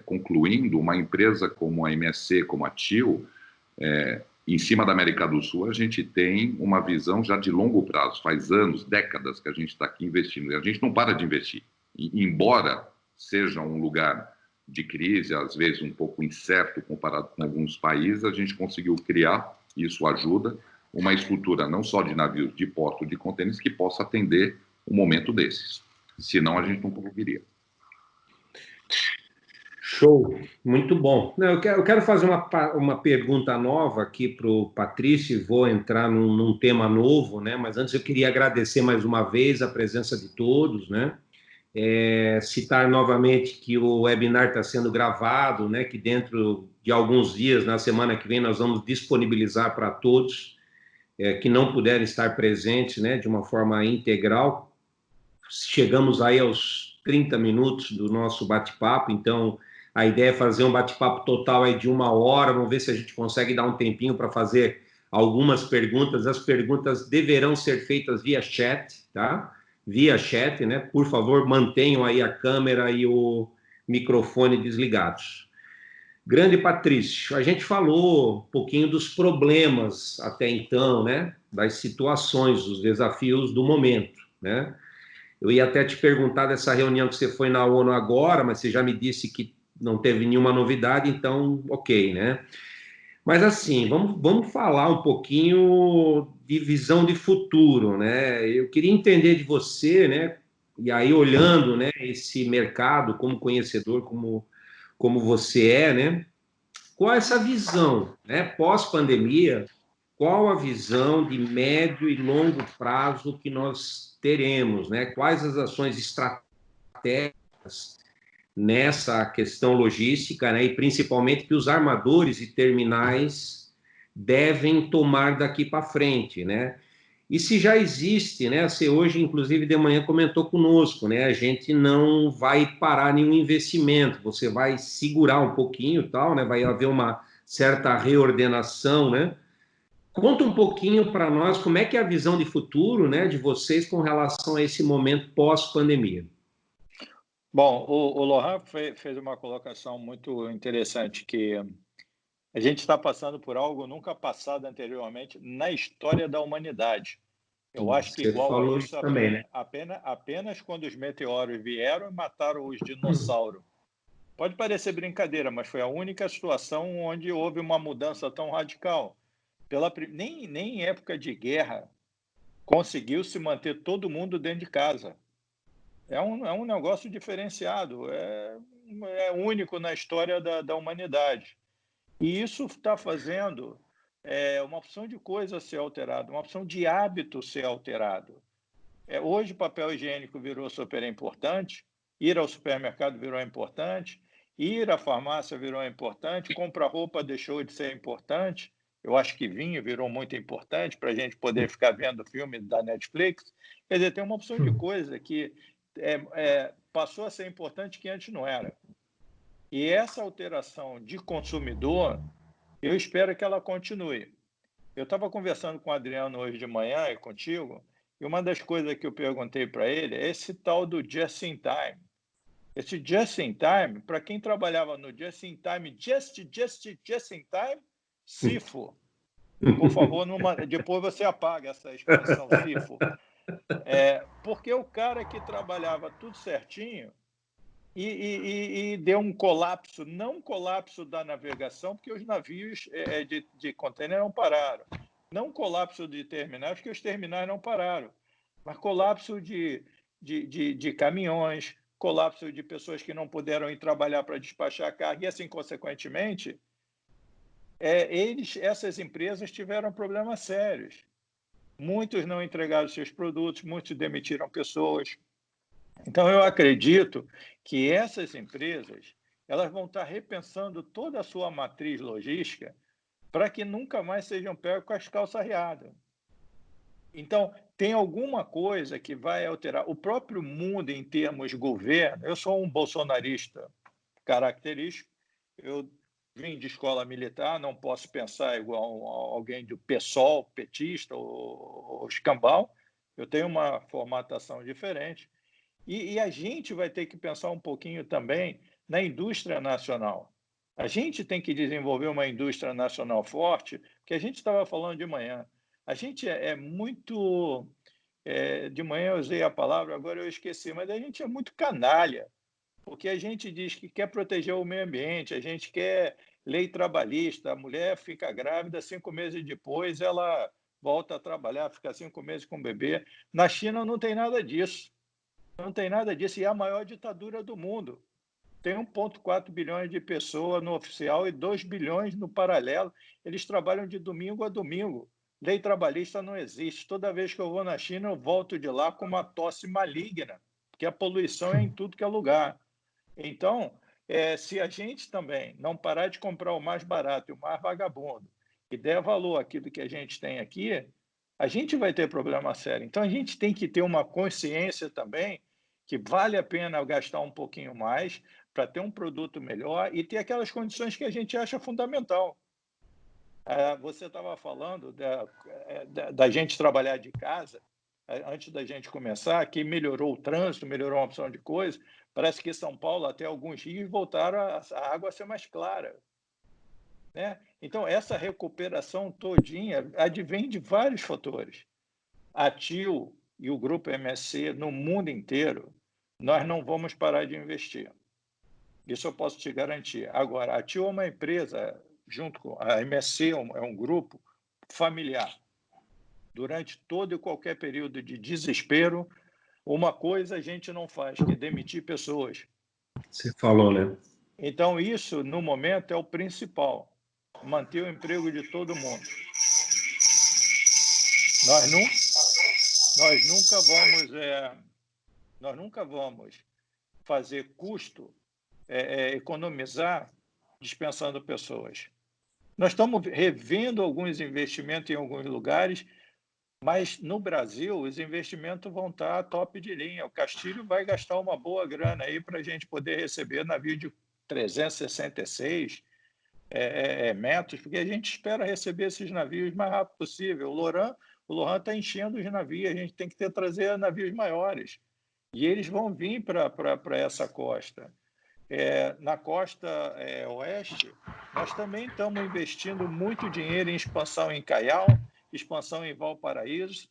concluindo, uma empresa como a MSC, como a TIL, em cima da América do Sul, a gente tem uma visão já de longo prazo. Faz anos, décadas que a gente está aqui investindo. E a gente não para de investir. E, embora seja um lugar de crise, às vezes um pouco incerto comparado com alguns países, a gente conseguiu criar, isso ajuda, uma estrutura não só de navios de porto, de contêineres, que possa atender um momento desses. Senão, a gente não conseguiria. Show, muito bom. Não, eu quero fazer uma pergunta nova aqui para o Patrício, e vou entrar num tema novo, né? Mas antes eu queria agradecer mais uma vez a presença de todos, né? Citar novamente que o webinar está sendo gravado, né? Que dentro de alguns dias, na semana que vem, nós vamos disponibilizar para todos que não puderem estar presentes, né? De uma forma integral. Chegamos aí aos 30 minutos do nosso bate-papo, então a ideia é fazer um bate-papo total aí de 1 hora. Vamos ver se a gente consegue dar um tempinho para fazer algumas perguntas. As perguntas deverão ser feitas via chat, tá? Via chat, né? Por favor, mantenham aí a câmera e o microfone desligados. Grande Patrício, a gente falou um pouquinho dos problemas até então, né? Das situações, dos desafios do momento, né? Eu ia até te perguntar dessa reunião que você foi na ONU agora, mas você já me disse que não teve nenhuma novidade, então, ok, né? Mas, assim, vamos falar um pouquinho de visão de futuro, né? Eu queria entender de você, né? E aí, olhando, né, esse mercado como conhecedor, como você né? Qual é essa visão, né? Pós-pandemia, qual a visão de médio e longo prazo que nós teremos, né? Quais as ações estratégicas nessa questão logística, né, e principalmente que os armadores e terminais devem tomar daqui para frente, né? E se já existe, né? Você hoje, inclusive, de manhã comentou conosco, né? A gente não vai parar nenhum investimento, você vai segurar um pouquinho e tal, né? Vai haver uma certa reordenação, né? Conta um pouquinho para nós como é que é a visão de futuro, né, de vocês com relação a esse momento pós-pandemia. Bom, o Lohan fez uma colocação muito interessante, que a gente está passando por algo nunca passado anteriormente na história da humanidade. Eu acho que Você igual a falou isso, também, né? apenas quando os meteoros vieram e mataram os dinossauros. Pode parecer brincadeira, mas foi a única situação onde houve uma mudança tão radical. Nem em época de guerra conseguiu se manter todo mundo dentro de casa. É um negócio diferenciado, é único na história da humanidade. E isso está fazendo uma opção de coisa ser alterada, uma opção de hábito ser alterado. Hoje, papel higiênico virou super importante, ir ao supermercado virou importante, ir à farmácia virou importante, comprar roupa deixou de ser importante. Eu acho que vinho virou muito importante para a gente poder ficar vendo filme da Netflix. Quer dizer, tem uma opção de coisa que passou a ser importante que antes não era. E essa alteração de consumidor, eu espero que ela continue. Eu estava conversando com o Adriano hoje de manhã e contigo, e uma das coisas que eu perguntei para ele é esse tal do just in time. Esse just in time, para quem trabalhava no just in time, just in time, CIFO. Por favor, depois você apaga essa expressão CIFO. Porque o cara que trabalhava tudo certinho e deu um colapso, não um colapso da navegação, porque os navios de container não pararam. Não colapso de terminais, porque os terminais não pararam, mas colapso de caminhões, colapso de pessoas que não puderam ir trabalhar para despachar a carga, e assim, consequentemente, essas empresas tiveram problemas sérios. Muitos não entregaram seus produtos, muitos demitiram pessoas. Então, eu acredito que essas empresas elas vão estar repensando toda a sua matriz logística para que nunca mais sejam pegos com as calças riadas. Então, tem alguma coisa que vai alterar. O próprio mundo, em termos de governo, eu sou um bolsonarista característico, eu vim de escola militar, não posso pensar igual alguém do PSOL, petista ou escambau, eu tenho uma formatação diferente. E a gente vai ter que pensar um pouquinho também na indústria nacional. A gente tem que desenvolver uma indústria nacional forte, que a gente estava falando de manhã. A gente muito... de manhã eu usei a palavra, agora eu esqueci, mas a gente é muito canalha, porque a gente diz que quer proteger o meio ambiente, a gente quer lei trabalhista, a mulher fica grávida, 5 meses depois ela volta a trabalhar, fica 5 meses com o bebê. Na China não tem nada disso. Não tem nada disso, e é a maior ditadura do mundo. Tem 1,4 bilhões de pessoas no oficial e 2 bilhões no paralelo. Eles trabalham de domingo a domingo. Lei trabalhista não existe. Toda vez que eu vou na China, eu volto de lá com uma tosse maligna, porque a poluição é em tudo que é lugar. Então, se a gente também não parar de comprar o mais barato e o mais vagabundo e der valor àquilo que a gente tem aqui, a gente vai ter problema sério. Então, a gente tem que ter uma consciência também que vale a pena gastar um pouquinho mais para ter um produto melhor e ter aquelas condições que a gente acha fundamental. Você estava falando da gente trabalhar de casa, antes da gente começar, que melhorou o trânsito, melhorou uma opção de coisa. Parece que São Paulo, até alguns rios, voltaram a água a ser mais clara. Né? Então, essa recuperação todinha advém de vários fatores. A TIL e o Grupo MSC, no mundo inteiro, nós não vamos parar de investir. Isso eu posso te garantir. Agora, a TIL é uma empresa, junto com a MSC, é um grupo familiar. Durante todo e qualquer período de desespero, uma coisa a gente não faz, que é demitir pessoas. Você falou, né? Então, isso, no momento, é o principal. Manter o emprego de todo mundo. Nós nunca vamos fazer custo economizar dispensando pessoas. Nós estamos revendo alguns investimentos em alguns lugares, mas no Brasil os investimentos vão estar top de linha. O Castilho vai gastar uma boa grana aí para a gente poder receber navio de 366 metros, porque a gente espera receber esses navios o mais rápido possível. O Lohan está enchendo os navios, a gente tem que trazer navios maiores. E eles vão vir para essa costa. Na costa oeste, nós também estamos investindo muito dinheiro em expansão em Caial, expansão em Valparaíso.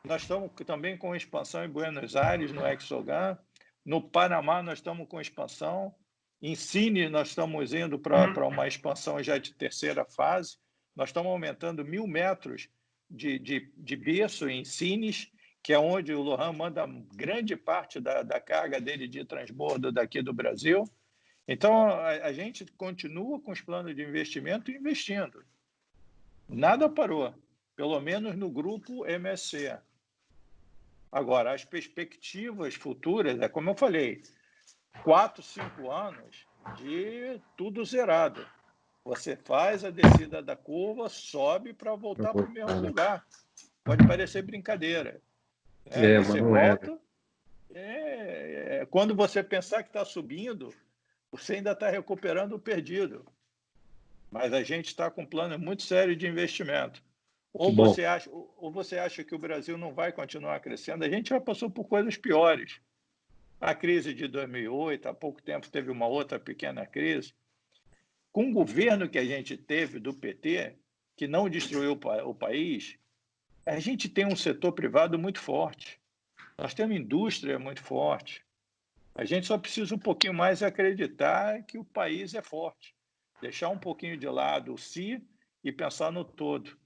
Nós estamos também com expansão em Buenos Aires, no Exogan. No Panamá, nós estamos com expansão. Em Cine, nós estamos indo para uma expansão já de terceira fase. Nós estamos aumentando 1.000 metros de berço em Cines, que é onde o Lohan manda grande parte da carga dele de transbordo daqui do Brasil. Então, a gente continua com os planos de investimento e investindo. Nada parou, pelo menos no grupo MSC. Agora, as perspectivas futuras, como eu falei, 4, 5 anos de tudo zerado. Você faz a descida da curva, sobe para voltar para o mesmo lugar. Pode parecer brincadeira. Você volta. Quando você pensar que está subindo, você ainda está recuperando o perdido. Mas a gente está com um plano muito sério de investimento. Ou você acha que o Brasil não vai continuar crescendo? A gente já passou por coisas piores. A crise de 2008, há pouco tempo teve uma outra pequena crise. Com o governo que a gente teve do PT, que não destruiu o país, a gente tem um setor privado muito forte. Nós temos indústria muito forte. A gente só precisa um pouquinho mais acreditar que o país é forte. Deixar um pouquinho de lado o si e pensar no todo.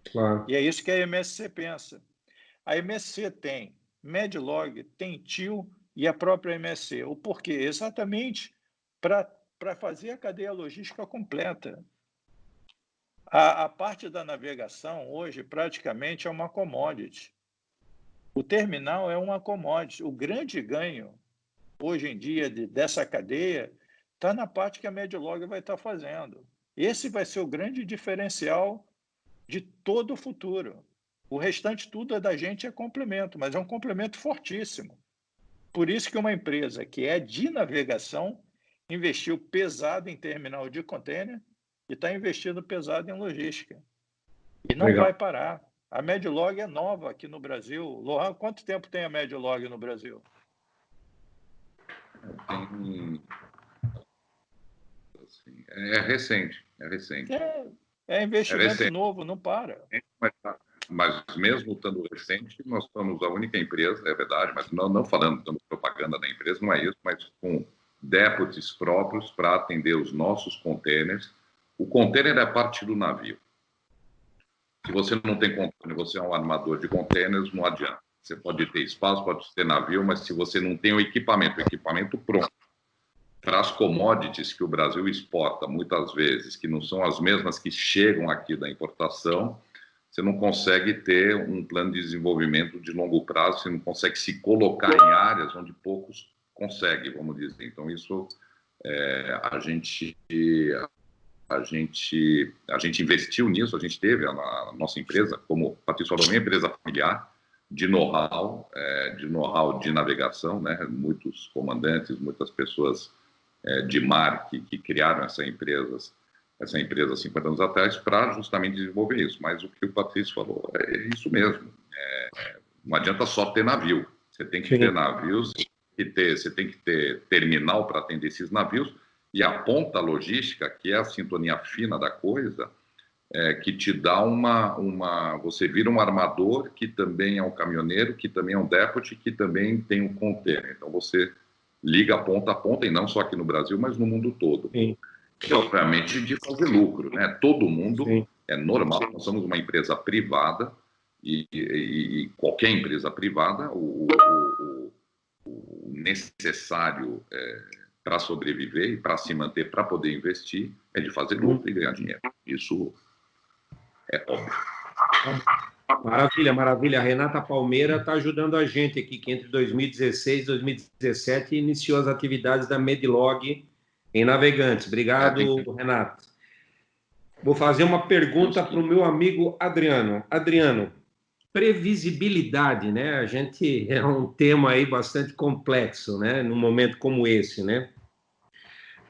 Claro. E é isso que a MSC pensa. A MSC tem Medlog, tem TIL e a própria MSC. O porquê? Exatamente para fazer a cadeia logística completa. A parte da navegação hoje praticamente é uma commodity. O terminal é uma commodity. O grande ganho hoje em dia dessa cadeia está na parte que a Medlog vai estar fazendo. Esse vai ser o grande diferencial de todo o futuro. O restante tudo da gente é complemento, mas é um complemento fortíssimo. Por isso que uma empresa que é de navegação investiu pesado em terminal de contêiner e está investindo pesado em logística. E não vai parar. A Medlog é nova aqui no Brasil. Lohan, quanto tempo tem a Medlog no Brasil? É recente. É investimento novo, não para. Mas mesmo estando recente, nós somos a única empresa, é verdade, mas não falando de propaganda da empresa, não é isso, mas com dépots próprios para atender os nossos contêineres. O contêiner é parte do navio. Se você não tem contêiner, você é um armador de contêineres, não adianta. Você pode ter espaço, pode ter navio, mas se você não tem o equipamento pronto, para as commodities que o Brasil exporta, muitas vezes, que não são as mesmas que chegam aqui da importação, você não consegue ter um plano de desenvolvimento de longo prazo, você não consegue se colocar em áreas onde poucos conseguem, vamos dizer. Então, isso a gente investiu nisso, a gente teve a nossa empresa, como o Patrício falou, uma empresa familiar, de know-how de navegação, né? Muitos comandantes, muitas pessoas de mar que criaram essa empresa 50 anos atrás para justamente desenvolver isso. Mas o que o Patrício falou é isso mesmo. Não adianta só ter navio. Você tem que ter navios, você tem que ter terminal para atender esses navios e a ponta logística, que é a sintonia fina da coisa, que te dá você vira um armador que também é um caminhoneiro, que também é um depot, que também tem um container. Então você liga ponta a ponta, e não só aqui no Brasil, mas no mundo todo. Sim. E, obviamente, de fazer lucro, né? Todo mundo, é normal, nós somos uma empresa privada, e qualquer empresa privada, o necessário para sobreviver e para se manter, para poder investir, é de fazer lucro e ganhar dinheiro. Isso é óbvio. Maravilha, maravilha. A Renata Palmeira está ajudando a gente aqui, que entre 2016 e 2017 iniciou as atividades da Medlog em Navegantes. Obrigado, Renata. Vou fazer uma pergunta para o meu amigo Adriano. Adriano, previsibilidade, né? A gente é um tema aí bastante complexo, né? Num momento como esse, né?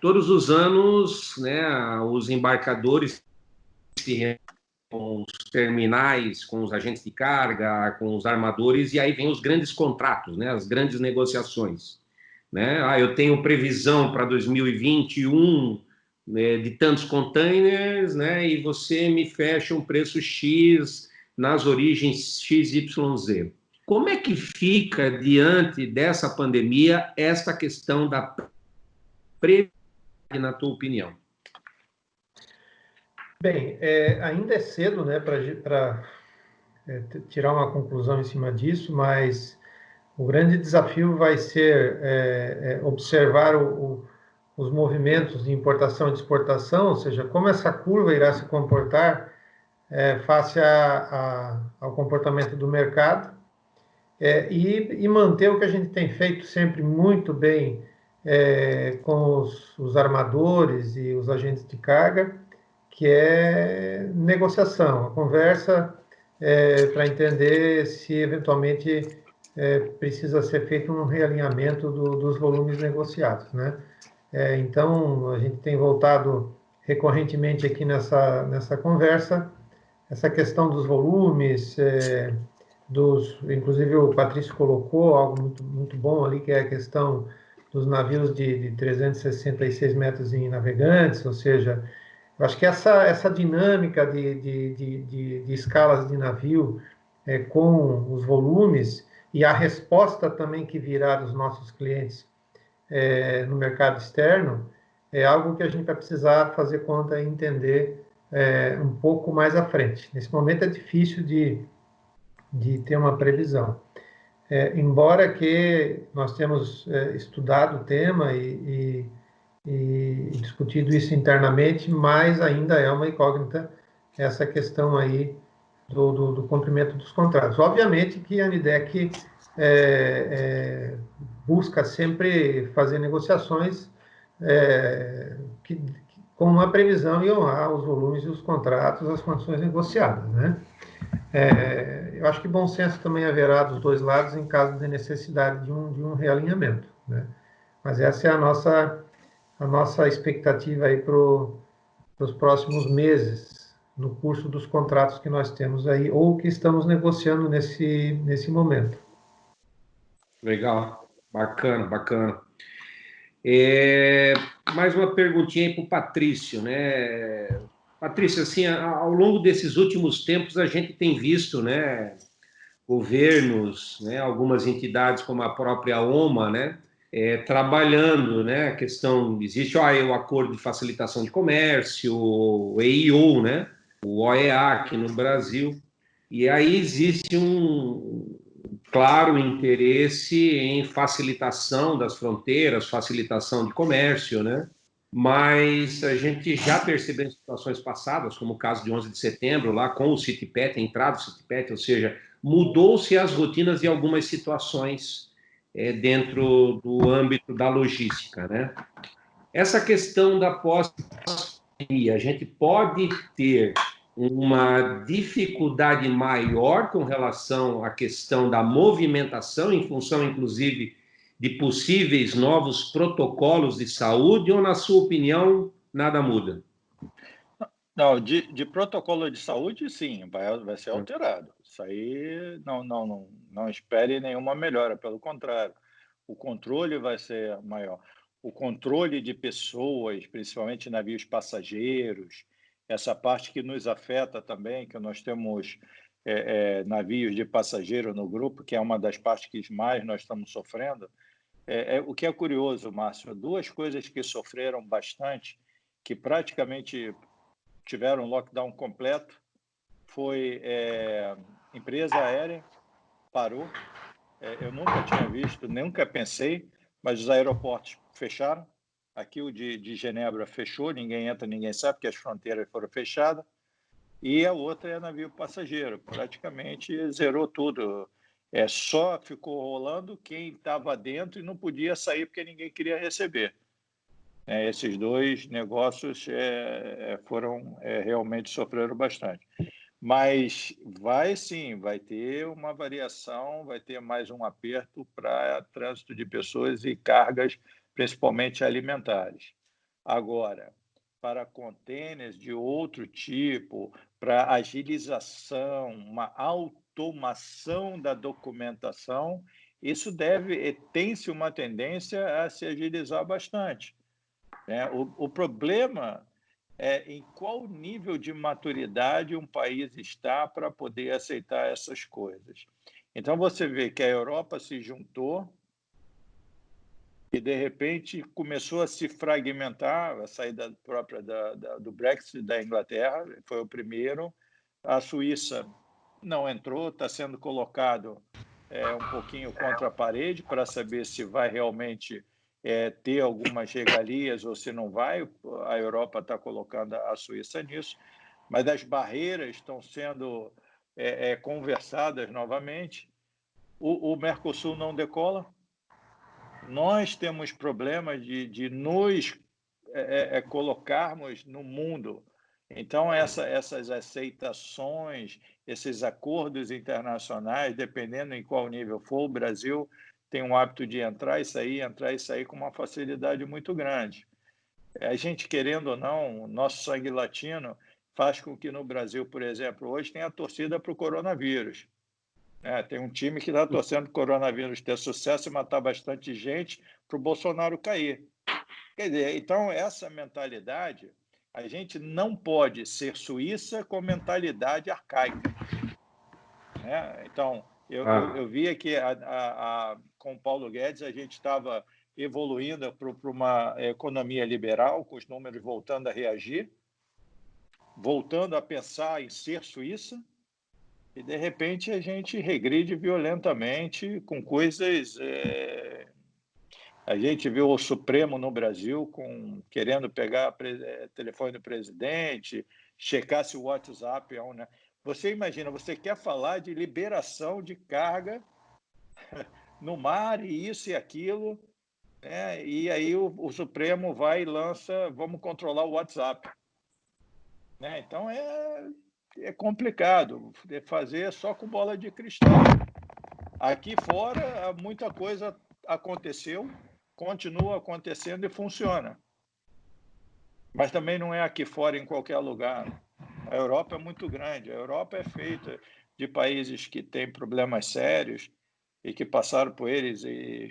Todos os anos, né? Os embarcadores se reúnem com os terminais, com os agentes de carga, com os armadores, e aí vem os grandes contratos, né? As grandes negociações, né? Eu tenho previsão para 2021, né, de tantos containers, né? E você me fecha um preço X nas origens XYZ. Como é que fica, diante dessa pandemia, essa questão da previsibilidade, na tua opinião? Bem, ainda é cedo, né, para tirar uma conclusão em cima disso, mas o grande desafio vai ser observar os movimentos de importação e de exportação, ou seja, como essa curva irá se comportar face ao comportamento do mercado, e manter o que a gente tem feito sempre muito bem com os armadores e os agentes de carga, que é negociação, a conversa para entender se eventualmente precisa ser feito um realinhamento dos volumes negociados, né? Então, a gente tem voltado recorrentemente aqui nessa conversa, essa questão dos volumes, inclusive o Patrício colocou algo muito, muito bom ali, que é a questão dos navios de 366 metros em navegantes, ou seja, eu acho que essa dinâmica de escalas de navio com os volumes e a resposta também que virá dos nossos clientes no mercado externo é algo que a gente vai precisar fazer conta e entender um pouco mais à frente. Nesse momento é difícil de ter uma previsão. Embora que nós temos estudado o tema e discutido isso internamente, mas ainda é uma incógnita essa questão aí do cumprimento dos contratos. Obviamente que a ANIDEC busca sempre fazer negociações com uma previsão de honrar os volumes e os contratos, as condições negociadas, né? Eu acho que bom senso também haverá dos dois lados em caso de necessidade de um realinhamento, né? Mas essa é a nossa expectativa aí para os próximos meses, no curso dos contratos que nós temos aí, ou que estamos negociando nesse momento. Legal, bacana, bacana. Mais uma perguntinha aí para o Patrício, né? Patrício, assim, ao longo desses últimos tempos, a gente tem visto, né, governos, né, algumas entidades como a própria OMA, né, trabalhando, né, a questão, existe o Acordo de Facilitação de Comércio, o EIO, né, o OEA aqui no Brasil, e aí existe um claro interesse em facilitação das fronteiras, facilitação de comércio, né, mas a gente já percebeu em situações passadas, como o caso de 11 de setembro, lá com o CITPET, a entrada do CITPET, ou seja, mudou-se as rotinas de algumas situações dentro do âmbito da logística, né? Essa questão da pós-pandemia, a gente pode ter uma dificuldade maior com relação à questão da movimentação, em função, inclusive, de possíveis novos protocolos de saúde, ou, na sua opinião, nada muda? Não, de protocolo de saúde, sim, vai ser alterado. Isso aí não espere nenhuma melhora, pelo contrário, o controle vai ser maior. O controle de pessoas, principalmente navios passageiros, essa parte que nos afeta também, que nós temos navios de passageiro no grupo, que é uma das partes que mais nós estamos sofrendo. O que é curioso, Márcio, duas coisas que sofreram bastante, que praticamente tiveram lockdown completo, foi empresa aérea, parou. Eu nunca tinha visto, nunca pensei, mas os aeroportos fecharam. Aqui o de Genebra fechou, ninguém entra, ninguém sai, porque as fronteiras foram fechadas. e a outra é navio passageiro. Praticamente zerou tudo. Só ficou rolando quem estava dentro e não podia sair porque ninguém queria receber. Esses dois negócios foram realmente sofreram bastante. Mas vai ter uma variação, vai ter mais um aperto para trânsito de pessoas e cargas, principalmente alimentares. Agora, para contêineres de outro tipo, para agilização, uma automação da documentação, isso tem-se uma tendência a se agilizar bastante. O problema é em qual nível de maturidade um país está para poder aceitar essas coisas. Então, você vê que a Europa se juntou e, de repente, começou a se fragmentar, a saída própria do Brexit da Inglaterra, foi o primeiro. A Suíça não entrou, está sendo colocado um pouquinho contra a parede para saber se vai realmente ter algumas regalias ou se não vai. A Europa está colocando a Suíça nisso, mas as barreiras estão sendo conversadas novamente. O Mercosul não decola. Nós temos problemas de nos colocarmos no mundo. Então, essas aceitações, esses acordos internacionais, dependendo em qual nível for, o Brasil tem um hábito de entrar e sair com uma facilidade muito grande. A gente, querendo ou não, o nosso sangue latino faz com que no Brasil, por exemplo, hoje tenha a torcida para o coronavírus. Tem um time que está torcendo para o coronavírus ter sucesso e matar bastante gente para o Bolsonaro cair. Quer dizer, então, essa mentalidade, a gente não pode ser Suíça com mentalidade arcaica. Então, eu via que com o Paulo Guedes a gente estava evoluindo para uma economia liberal, com os números voltando a reagir, voltando a pensar em ser Suíça, e, de repente, a gente regride violentamente com coisas... A gente viu o Supremo no Brasil querendo pegar telefone do presidente, checar se o WhatsApp é um... Você imagina, você quer falar de liberação de carga no mar e isso e aquilo, e aí o Supremo vai e lança, vamos controlar o WhatsApp. Então, é complicado fazer só com bola de cristal. Aqui fora, muita coisa aconteceu, continua acontecendo e funciona. Mas também não é aqui fora, em qualquer lugar. A Europa é muito grande. A Europa é feita de países que têm problemas sérios e que passaram por eles,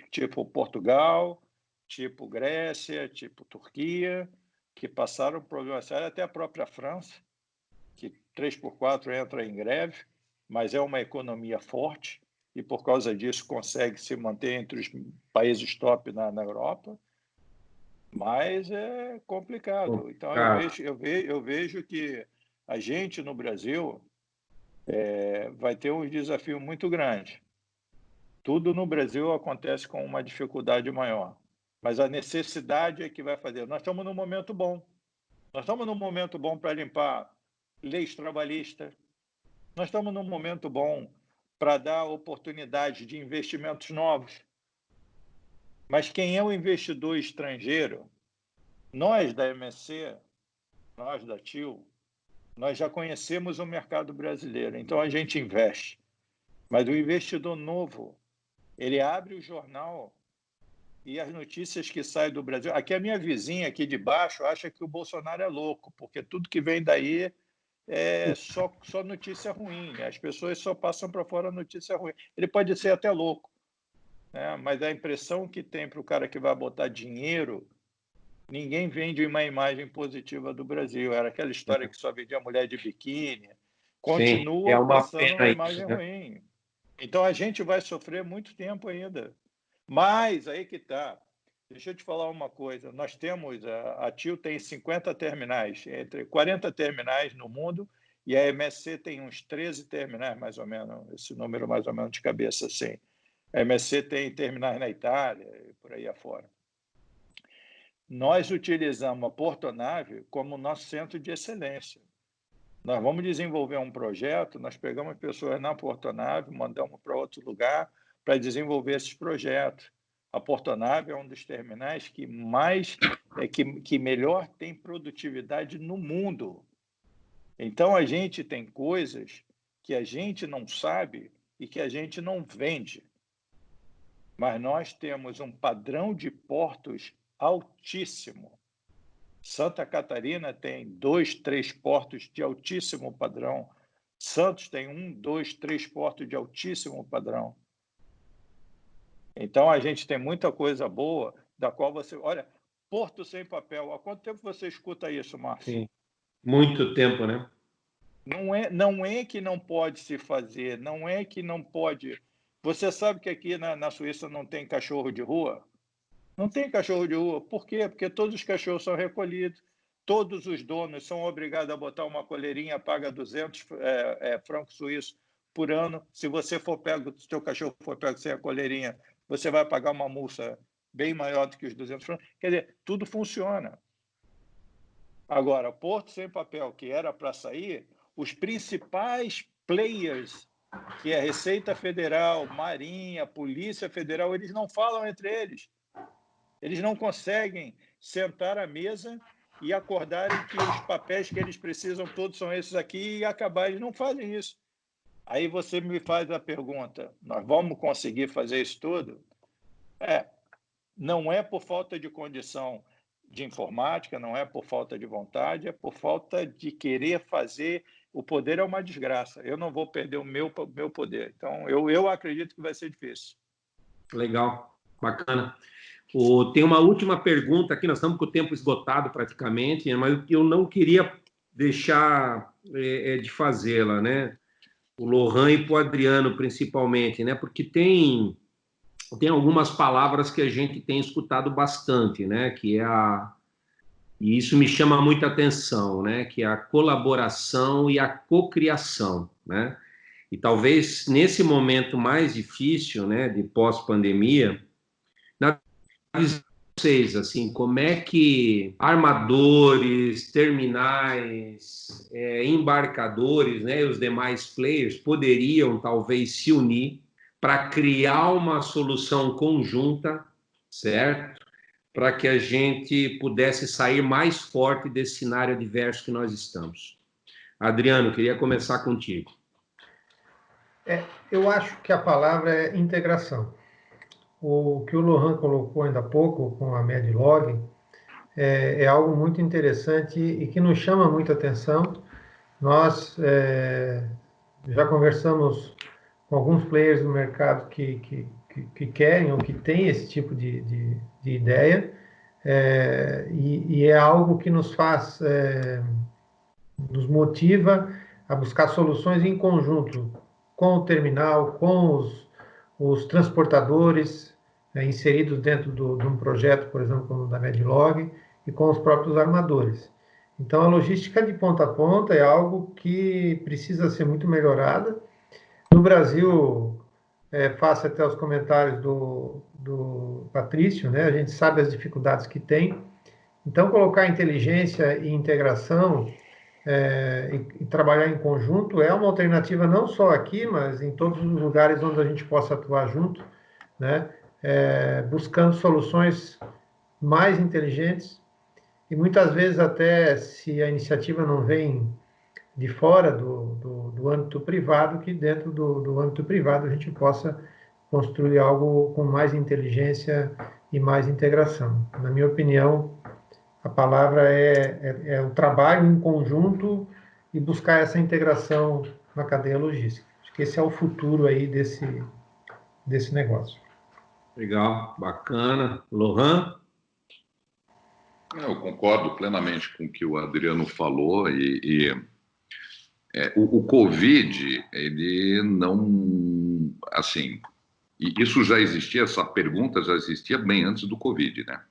tipo Portugal, tipo Grécia, tipo Turquia, que passaram por problemas sérios, até a própria França, que 3x4 entra em greve, mas é uma economia forte e, por causa disso, consegue se manter entre os países top na Europa, mas é complicado. Então, eu vejo que a gente, no Brasil, vai ter um desafio muito grande. Tudo no Brasil acontece com uma dificuldade maior, mas a necessidade é que vai fazer. Nós estamos num momento bom. Nós estamos num momento bom para limpar leis trabalhistas. Nós estamos num momento bom para dar oportunidade de investimentos novos. Mas quem é o investidor estrangeiro? Nós da MSC, nós da TIL, nós já conhecemos o mercado brasileiro, então a gente investe. Mas o investidor novo, ele abre o jornal e as notícias que saem do Brasil... Aqui a minha vizinha, aqui de baixo, acha que o Bolsonaro é louco, porque tudo que vem daí é só notícia ruim. As pessoas só passam para fora notícia ruim. Ele pode ser até louco, mas a impressão que tem para o cara que vai botar dinheiro, ninguém vende uma imagem positiva do Brasil. Era aquela história que só vendia mulher de biquíni. Continua passando uma imagem ruim. Então, a gente vai sofrer muito tempo ainda. Mas aí que está. Deixa eu te falar uma coisa. Nós temos, a TIL tem 50 terminais, entre 40 terminais no mundo, e a MSC tem uns 13 terminais, mais ou menos, esse número mais ou menos de cabeça, assim. A MSC tem terminais na Itália e por aí afora. Nós utilizamos a Portonave como nosso centro de excelência. Nós vamos desenvolver um projeto, nós pegamos pessoas na Portonave, mandamos para outro lugar para desenvolver esses projetos. A Portonave é um dos terminais que que melhor tem produtividade no mundo. Então, a gente tem coisas que a gente não sabe e que a gente não vende. Mas nós temos um padrão de portos altíssimo. Santa Catarina tem 2, 3 portos de altíssimo padrão. Santos tem 1, 2, 3 portos de altíssimo padrão. Então, a gente tem muita coisa boa, da qual você... Olha, Porto Sem Papel. Há quanto tempo você escuta isso, Márcio? Sim, muito tempo, né? Não é que não pode se fazer, não é que não pode... Você sabe que aqui na Suíça não tem cachorro de rua? Não tem cachorro de rua. Por quê? Porque todos os cachorros são recolhidos, todos os donos são obrigados a botar uma coleirinha, paga 200 francos suíços por ano. Se você for pego, se seu cachorro for pego sem a coleirinha, você vai pagar uma multa bem maior do que os 200 francos. Quer dizer, tudo funciona. Agora, Porto Sem Papel, que era para sair, os principais players, que é Receita Federal, Marinha, Polícia Federal, eles não falam entre eles. Eles não conseguem sentar à mesa e acordarem que os papéis que eles precisam todos são esses aqui e acabar. Eles não fazem isso. Aí você me faz a pergunta, nós vamos conseguir fazer isso tudo? Não é por falta de condição de informática, não é por falta de vontade, é por falta de querer fazer. O poder é uma desgraça. Eu não vou perder o meu poder. Então, eu acredito que vai ser difícil. Legal, bacana. Tem uma última pergunta aqui, nós estamos com o tempo esgotado praticamente, mas eu não queria deixar de fazê-la, né? O Lohan e para o Adriano, principalmente, né? Porque tem algumas palavras que a gente tem escutado bastante, né? Que é e isso me chama muita atenção, né? Que é a colaboração e a cocriação, né? E talvez nesse momento mais difícil, né? De pós-pandemia, na visão de vocês, assim, como é que armadores, terminais, embarcadores, né? E os demais players poderiam talvez se unir para criar uma solução conjunta, certo? Para que a gente pudesse sair mais forte desse cenário adverso que nós estamos. Adriano, queria começar contigo. Eu acho que a palavra é integração. O que o Lohan colocou ainda há pouco com a Medlog é algo muito interessante e que nos chama muita atenção. Nós já conversamos com alguns players do mercado que querem ou que têm esse tipo de ideia, e é algo que nos faz, nos motiva a buscar soluções em conjunto com o terminal, com os transportadores inseridos dentro de um projeto, por exemplo, como o da Medlog, e com os próprios armadores. Então, a logística de ponta a ponta é algo que precisa ser muito melhorada. No Brasil, face até os comentários do Patrício, né? A gente sabe as dificuldades que tem. Então, colocar inteligência e integração e trabalhar em conjunto é uma alternativa não só aqui, mas em todos os lugares onde a gente possa atuar junto, né? Buscando soluções mais inteligentes e muitas vezes até se a iniciativa não vem de fora do âmbito privado, que dentro do âmbito privado a gente possa construir algo com mais inteligência e mais integração. Na minha opinião, a palavra é o trabalho em conjunto e buscar essa integração na cadeia logística. Acho que esse é o futuro aí desse negócio. Legal, bacana. Lohan? Eu concordo plenamente com o que o Adriano falou o Covid, ele não, assim, isso já existia, essa pergunta já existia bem antes do Covid, né?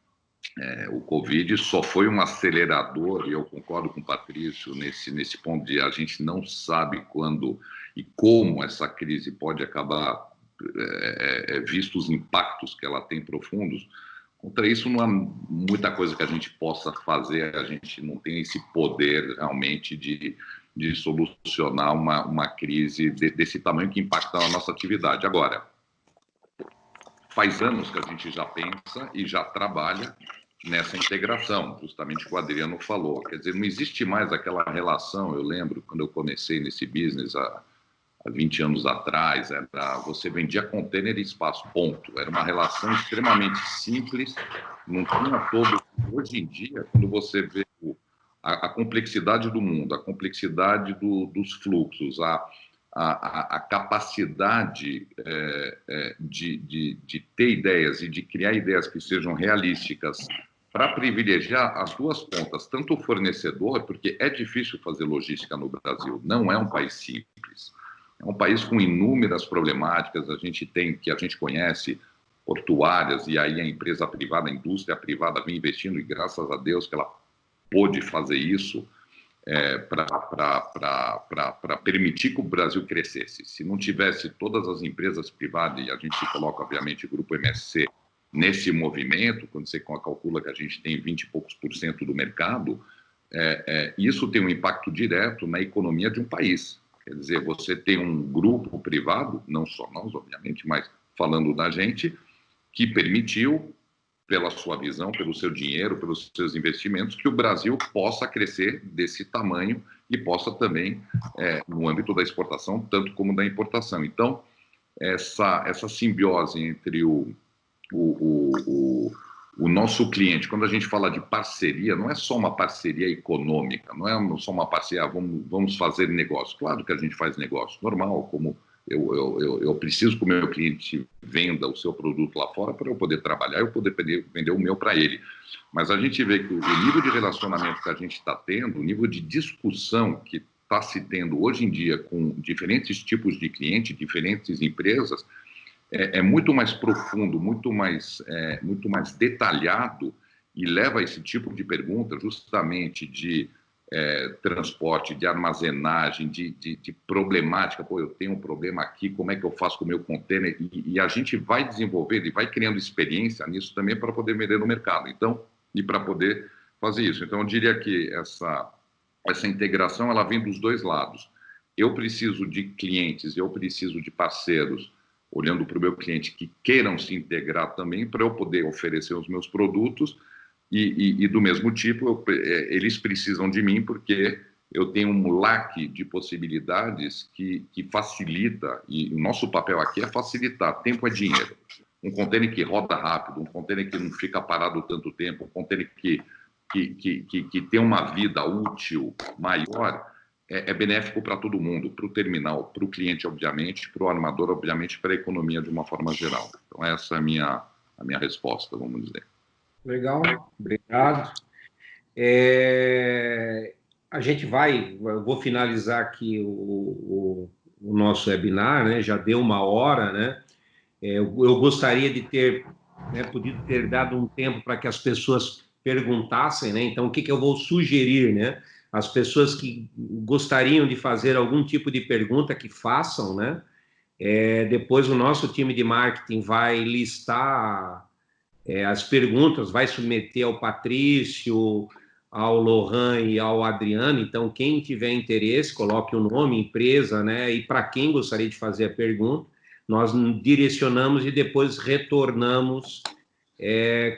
O Covid só foi um acelerador, e eu concordo com o Patrício nesse ponto de a gente não sabe quando e como essa crise pode acabar, visto os impactos que ela tem profundos. Contra isso, não há muita coisa que a gente possa fazer, a gente não tem esse poder realmente de de solucionar uma crise desse tamanho que impacta a nossa atividade. Agora, faz anos que a gente já pensa e já trabalha nessa integração, justamente o que o Adriano falou. Quer dizer, não existe mais aquela relação, eu lembro, quando eu comecei nesse business há 20 anos atrás, você vendia container e espaço, ponto. Era uma relação extremamente simples, não tinha todo... Hoje em dia, quando você vê a complexidade do mundo, a complexidade dos fluxos, a capacidade de ter ideias e de criar ideias que sejam realísticas para privilegiar as duas pontas, tanto o fornecedor, porque é difícil fazer logística no Brasil, não é um país simples. É um país com inúmeras problemáticas, que a gente conhece, portuárias, e aí a empresa privada, a indústria privada vem investindo, e graças a Deus que ela pôde fazer isso para permitir que o Brasil crescesse. Se não tivesse todas as empresas privadas, e a gente coloca, obviamente, o Grupo MSC nesse movimento, quando você calcula que a gente tem 20 e poucos % do mercado, isso tem um impacto direto na economia de um país. Quer dizer, você tem um grupo privado, não só nós, obviamente, mas falando da gente, que permitiu, pela sua visão, pelo seu dinheiro, pelos seus investimentos, que o Brasil possa crescer desse tamanho e possa também, no âmbito da exportação, tanto como da importação. Então, essa simbiose entre o nosso cliente, quando a gente fala de parceria, não é só uma parceria econômica, não é só uma parceria, vamos fazer negócio. Claro que a gente faz negócio normal, como eu preciso que o meu cliente venda o seu produto lá fora para eu poder trabalhar e eu poder vender o meu para ele. Mas a gente vê que o nível de relacionamento que a gente está tendo, o nível de discussão que está se tendo hoje em dia com diferentes tipos de clientes, diferentes empresas, é muito mais profundo, muito mais detalhado, e leva a esse tipo de pergunta justamente de transporte, de armazenagem, de problemática. Pô, eu tenho um problema aqui, como é que eu faço com o meu container? E a gente vai desenvolvendo e vai criando experiência nisso também para poder vender no mercado. Então, e para poder fazer isso. Então, eu diria que essa integração, ela vem dos dois lados. Eu preciso de clientes, eu preciso de parceiros, olhando para o meu cliente, que queiram se integrar também para eu poder oferecer os meus produtos, e do mesmo tipo, eles precisam de mim porque eu tenho um leque de possibilidades que facilita, e o nosso papel aqui é facilitar. Tempo é dinheiro. Um container que roda rápido, um container que não fica parado tanto tempo, um container que tem uma vida útil maior, é benéfico para todo mundo, para o terminal, para o cliente, obviamente, para o armador, obviamente, para a economia de uma forma geral. Então, essa é a minha resposta, vamos dizer. Legal, obrigado. A gente eu vou finalizar aqui o nosso webinar, né? Já deu 1 hora, né? Eu gostaria de ter podido ter dado um tempo para que as pessoas perguntassem, né? Então, o que eu vou sugerir, né? As pessoas que gostariam de fazer algum tipo de pergunta, que façam, né? Depois o nosso time de marketing vai listar as perguntas, vai submeter ao Patrício, ao Lohan e ao Adriano. Então, quem tiver interesse, coloque o nome, empresa, né? E para quem gostaria de fazer a pergunta, nós direcionamos e depois retornamos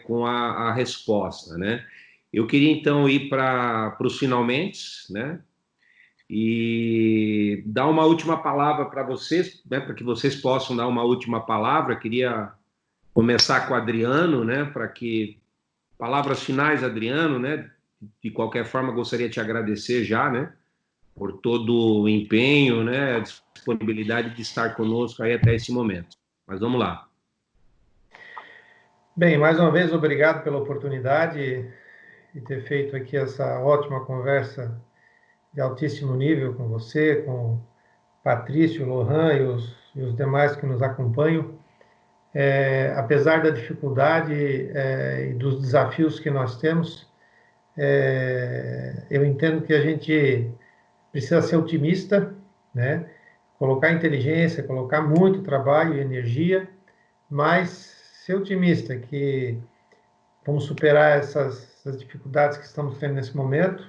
com a resposta, né? Eu queria, então, ir para os finalmente, né? E dar uma última palavra para vocês, né? Para que vocês possam dar uma última palavra. Queria começar com o Adriano, né? Para que... Palavras finais, Adriano, né? De qualquer forma, gostaria de te agradecer já, né? Por todo o empenho, né? A disponibilidade de estar conosco aí até esse momento. Mas vamos lá. Bem, mais uma vez, obrigado pela oportunidade de ter feito aqui essa ótima conversa de altíssimo nível com você, com o Patrício, o Lohan e os demais que nos acompanham. Apesar da dificuldade e dos desafios que nós temos, eu entendo que a gente precisa ser otimista, né? Colocar inteligência, colocar muito trabalho e energia, mas ser otimista que vamos superar essas dificuldades que estamos tendo nesse momento,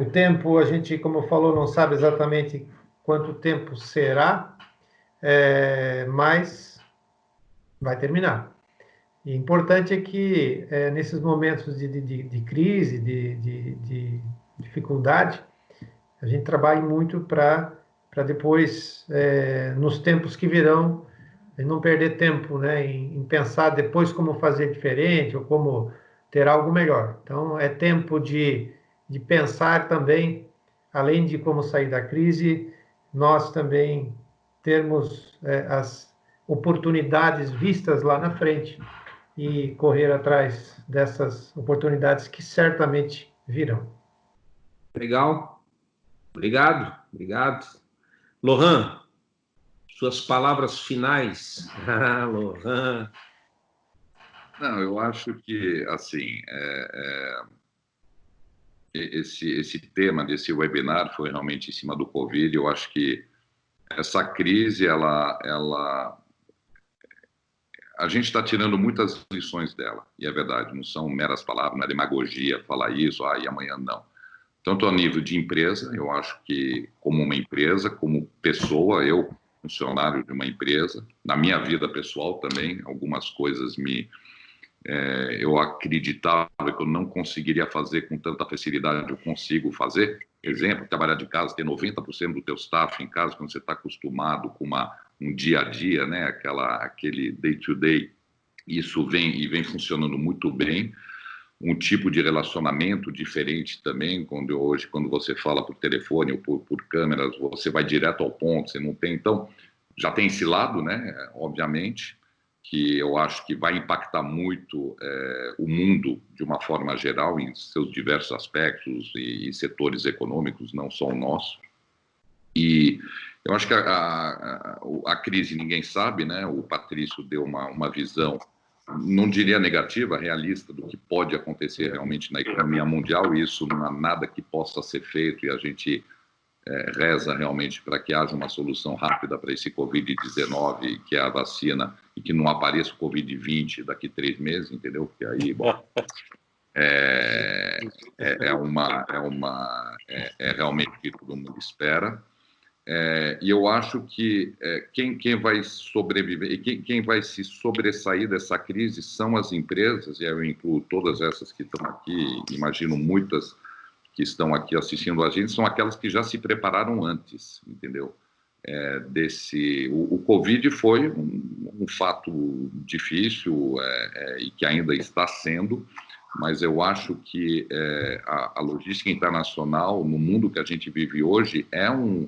O tempo, a gente, como falou, não sabe exatamente quanto tempo será, mas vai terminar. E importante é que, nesses momentos de crise, de dificuldade, a gente trabalhe muito para depois, nos tempos que virão, não perder tempo, né, em pensar depois como fazer diferente ou como ter algo melhor. Então, é tempo de pensar também, além de como sair da crise, nós também termos as oportunidades vistas lá na frente e correr atrás dessas oportunidades que certamente virão. Legal. Obrigado, obrigado. Lohan, suas palavras finais. Lohan. Não, eu acho que, assim, esse tema desse webinar foi realmente em cima do Covid. Eu acho que essa crise, a gente está tirando muitas lições dela, e é verdade, não são meras palavras, não é demagogia falar isso, e amanhã não. Tanto a nível de empresa, eu acho que como uma empresa, como pessoa, eu, funcionário de uma empresa, na minha vida pessoal também, algumas coisas eu acreditava que eu não conseguiria fazer com tanta facilidade, eu consigo fazer. Exemplo, trabalhar de casa, ter 90% do teu staff em casa, quando você está acostumado com um dia a dia, né? Aquele day-to-day, isso vem funcionando muito bem. Um tipo de relacionamento diferente também, quando você fala por telefone ou por câmeras, você vai direto ao ponto, você não tem... Então, já tem esse lado, né? Obviamente, que eu acho que vai impactar muito o mundo de uma forma geral, em seus diversos aspectos e setores econômicos, não só o nosso. E eu acho que a crise ninguém sabe, né? O Patrício deu uma visão, não diria negativa, realista, do que pode acontecer realmente na economia mundial, e isso não há nada que possa ser feito, e a gente reza realmente para que haja uma solução rápida para esse Covid-19, que é a vacina, e que não apareça o Covid-20 daqui 3 meses, entendeu? Porque aí, bom, é realmente o que todo mundo espera. E eu acho que quem vai sobreviver e quem vai se sobressair dessa crise são as empresas, e eu incluo todas essas que estão aqui, imagino muitas que estão aqui assistindo a gente, são aquelas que já se prepararam antes, entendeu? O Covid foi um fato difícil e que ainda está sendo, mas eu acho que a logística internacional, no mundo que a gente vive hoje, é um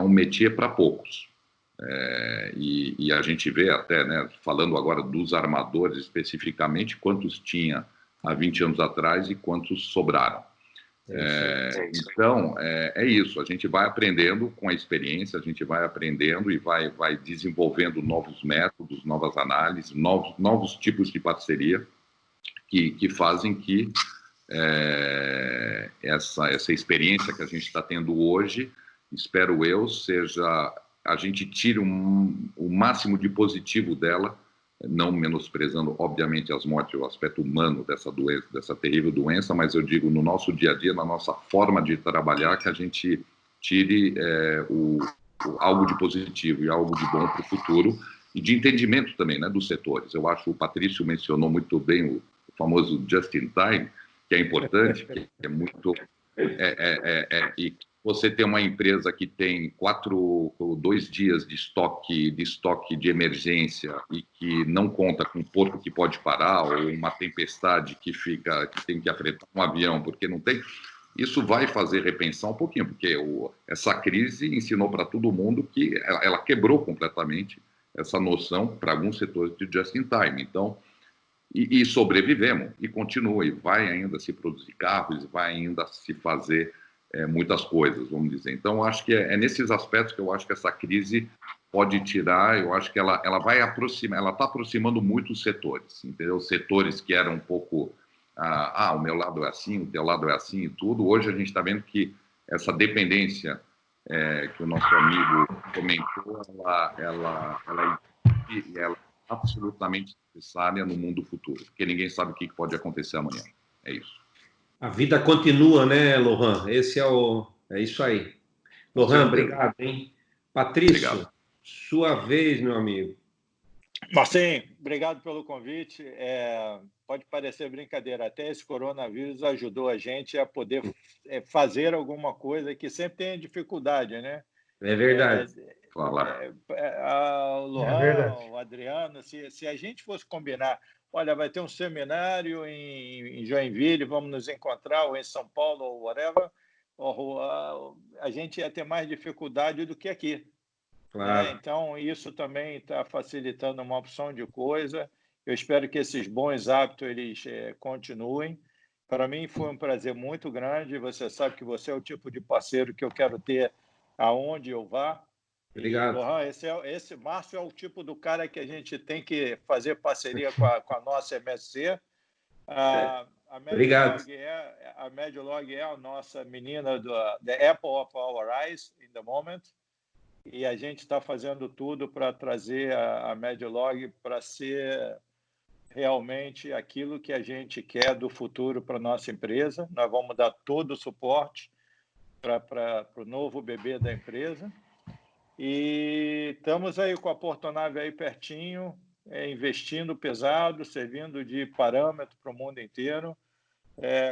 métier para poucos. E a gente vê até, né, falando agora dos armadores especificamente, quantos tinha há 20 anos atrás e quantos sobraram. Então, é isso, a gente vai aprendendo com a experiência, a gente vai aprendendo e vai desenvolvendo novos métodos, novas análises, novos tipos de parceria que fazem que essa experiência que a gente está tendo hoje, espero eu, a gente tire o máximo de positivo dela, não menosprezando, obviamente, as mortes, o aspecto humano dessa doença, dessa terrível doença, mas eu digo, no nosso dia a dia, na nossa forma de trabalhar, que a gente tire algo de positivo e algo de bom para o futuro, e de entendimento também, né, dos setores. Eu acho que o Patrício mencionou muito bem o famoso just in time, que é importante, que é muito... e você tem uma empresa que tem 2 dias de estoque de emergência e que não conta com um porto que pode parar, ou uma tempestade que tem que afetar um avião porque não tem, isso vai fazer repensar um pouquinho, porque essa crise ensinou para todo mundo que ela quebrou completamente essa noção para alguns setores de just in time. Então, e sobrevivemos, e continua, e vai ainda se produzir carros, vai ainda se fazer muitas coisas, vamos dizer. Então, acho que é nesses aspectos que eu acho que essa crise pode tirar, eu acho que ela vai aproximar, ela está aproximando muito os setores, entendeu? Setores que eram um pouco, o meu lado é assim, o teu lado é assim e tudo. Hoje a gente está vendo que essa dependência que o nosso amigo comentou, ela é absolutamente necessária no mundo futuro, porque ninguém sabe o que pode acontecer amanhã. É isso. A vida continua, né, Lohan? É isso aí. Lohan, obrigado, hein? Patrício, Obrigado. sua vez, meu amigo. Marcinho, obrigado pelo convite. Pode parecer brincadeira, até esse coronavírus ajudou a gente a poder fazer alguma coisa que sempre tem dificuldade, né? É verdade. Falar. O Lohan, o Adriano, se a gente fosse combinar, olha, vai ter um seminário em Joinville, vamos nos encontrar, ou em São Paulo, ou whatever, a gente ia ter mais dificuldade do que aqui. Claro. Então, isso também está facilitando uma opção de coisa. Eu espero que esses bons hábitos eles continuem. Para mim, foi um prazer muito grande. Você sabe que você é o tipo de parceiro que eu quero ter aonde eu vá. Obrigado. E, Lohan, esse Márcio é o tipo do cara que a gente tem que fazer parceria com a nossa MSC. A Medilog é a nossa menina the Apple of our eyes in the moment. E a gente está fazendo tudo para trazer a Medilog para ser realmente aquilo que a gente quer do futuro para a nossa empresa. Nós vamos dar todo o suporte para o novo bebê da empresa. E estamos aí com a Portonave aí pertinho, investindo pesado, servindo de parâmetro para o mundo inteiro.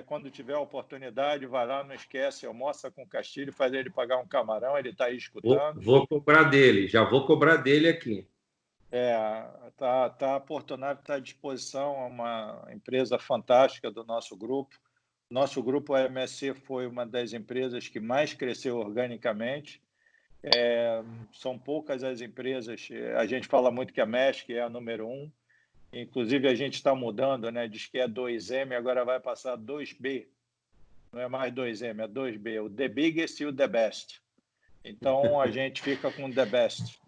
Quando tiver a oportunidade, vai lá, não esquece, almoça com o Castilho, faz ele pagar um camarão, ele está aí escutando. Vou cobrar dele, já vou cobrar dele aqui. A Portonave está à disposição, é uma empresa fantástica do nosso grupo. Nosso grupo, a MSC, foi uma das empresas que mais cresceu organicamente. São poucas as empresas, a gente fala muito que a MESC é a número 1, inclusive a gente está mudando, né? Diz que é 2M, agora vai passar 2B, não é mais 2M, é 2B, o The Biggest e o The Best. Então a gente fica com o The Best.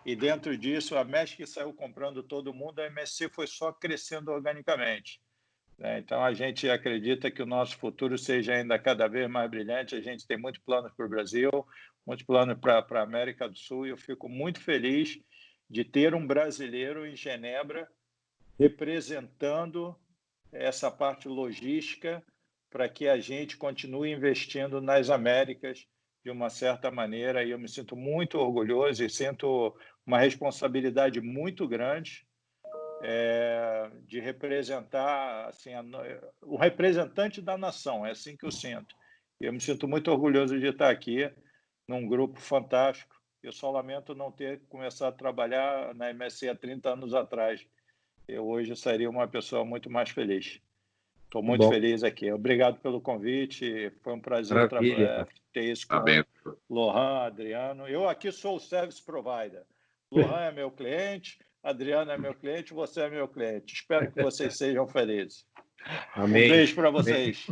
E dentro disso, a MESC saiu comprando todo mundo, a MSC foi só crescendo organicamente. Então a gente acredita que o nosso futuro seja ainda cada vez mais brilhante. A gente tem muitos planos para o Brasil, muitos planos para a América do Sul, e eu fico muito feliz de ter um brasileiro em Genebra representando essa parte logística para que a gente continue investindo nas Américas de uma certa maneira. E eu me sinto muito orgulhoso e sinto uma responsabilidade muito grande de representar assim, o representante da nação, é assim que eu sinto. Eu me sinto muito orgulhoso de estar aqui num grupo fantástico. Eu só lamento não ter começado a trabalhar na MSC há 30 anos atrás. Eu hoje seria uma pessoa muito mais feliz. Estou muito feliz aqui. Obrigado pelo convite. Foi um prazer ter isso com o Lohan, Adriano. Eu aqui sou o service provider. Lohan é meu cliente, Adriano é meu cliente, você é meu cliente. Espero que vocês sejam felizes. Amém. Um beijo para vocês.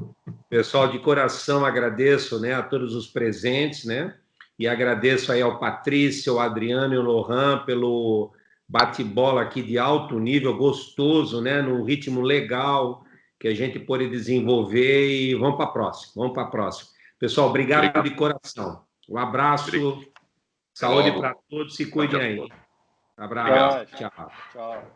Pessoal, de coração agradeço, né, a todos os presentes, né? E agradeço aí ao Patrício, ao Adriano e ao Lohan pelo bate-bola aqui de alto nível, gostoso, né? Num ritmo legal que a gente pôde desenvolver e vamos para a próxima. Pessoal, obrigado de coração. Um abraço, saúde para todos, se cuidem aí. Abraço, tchau.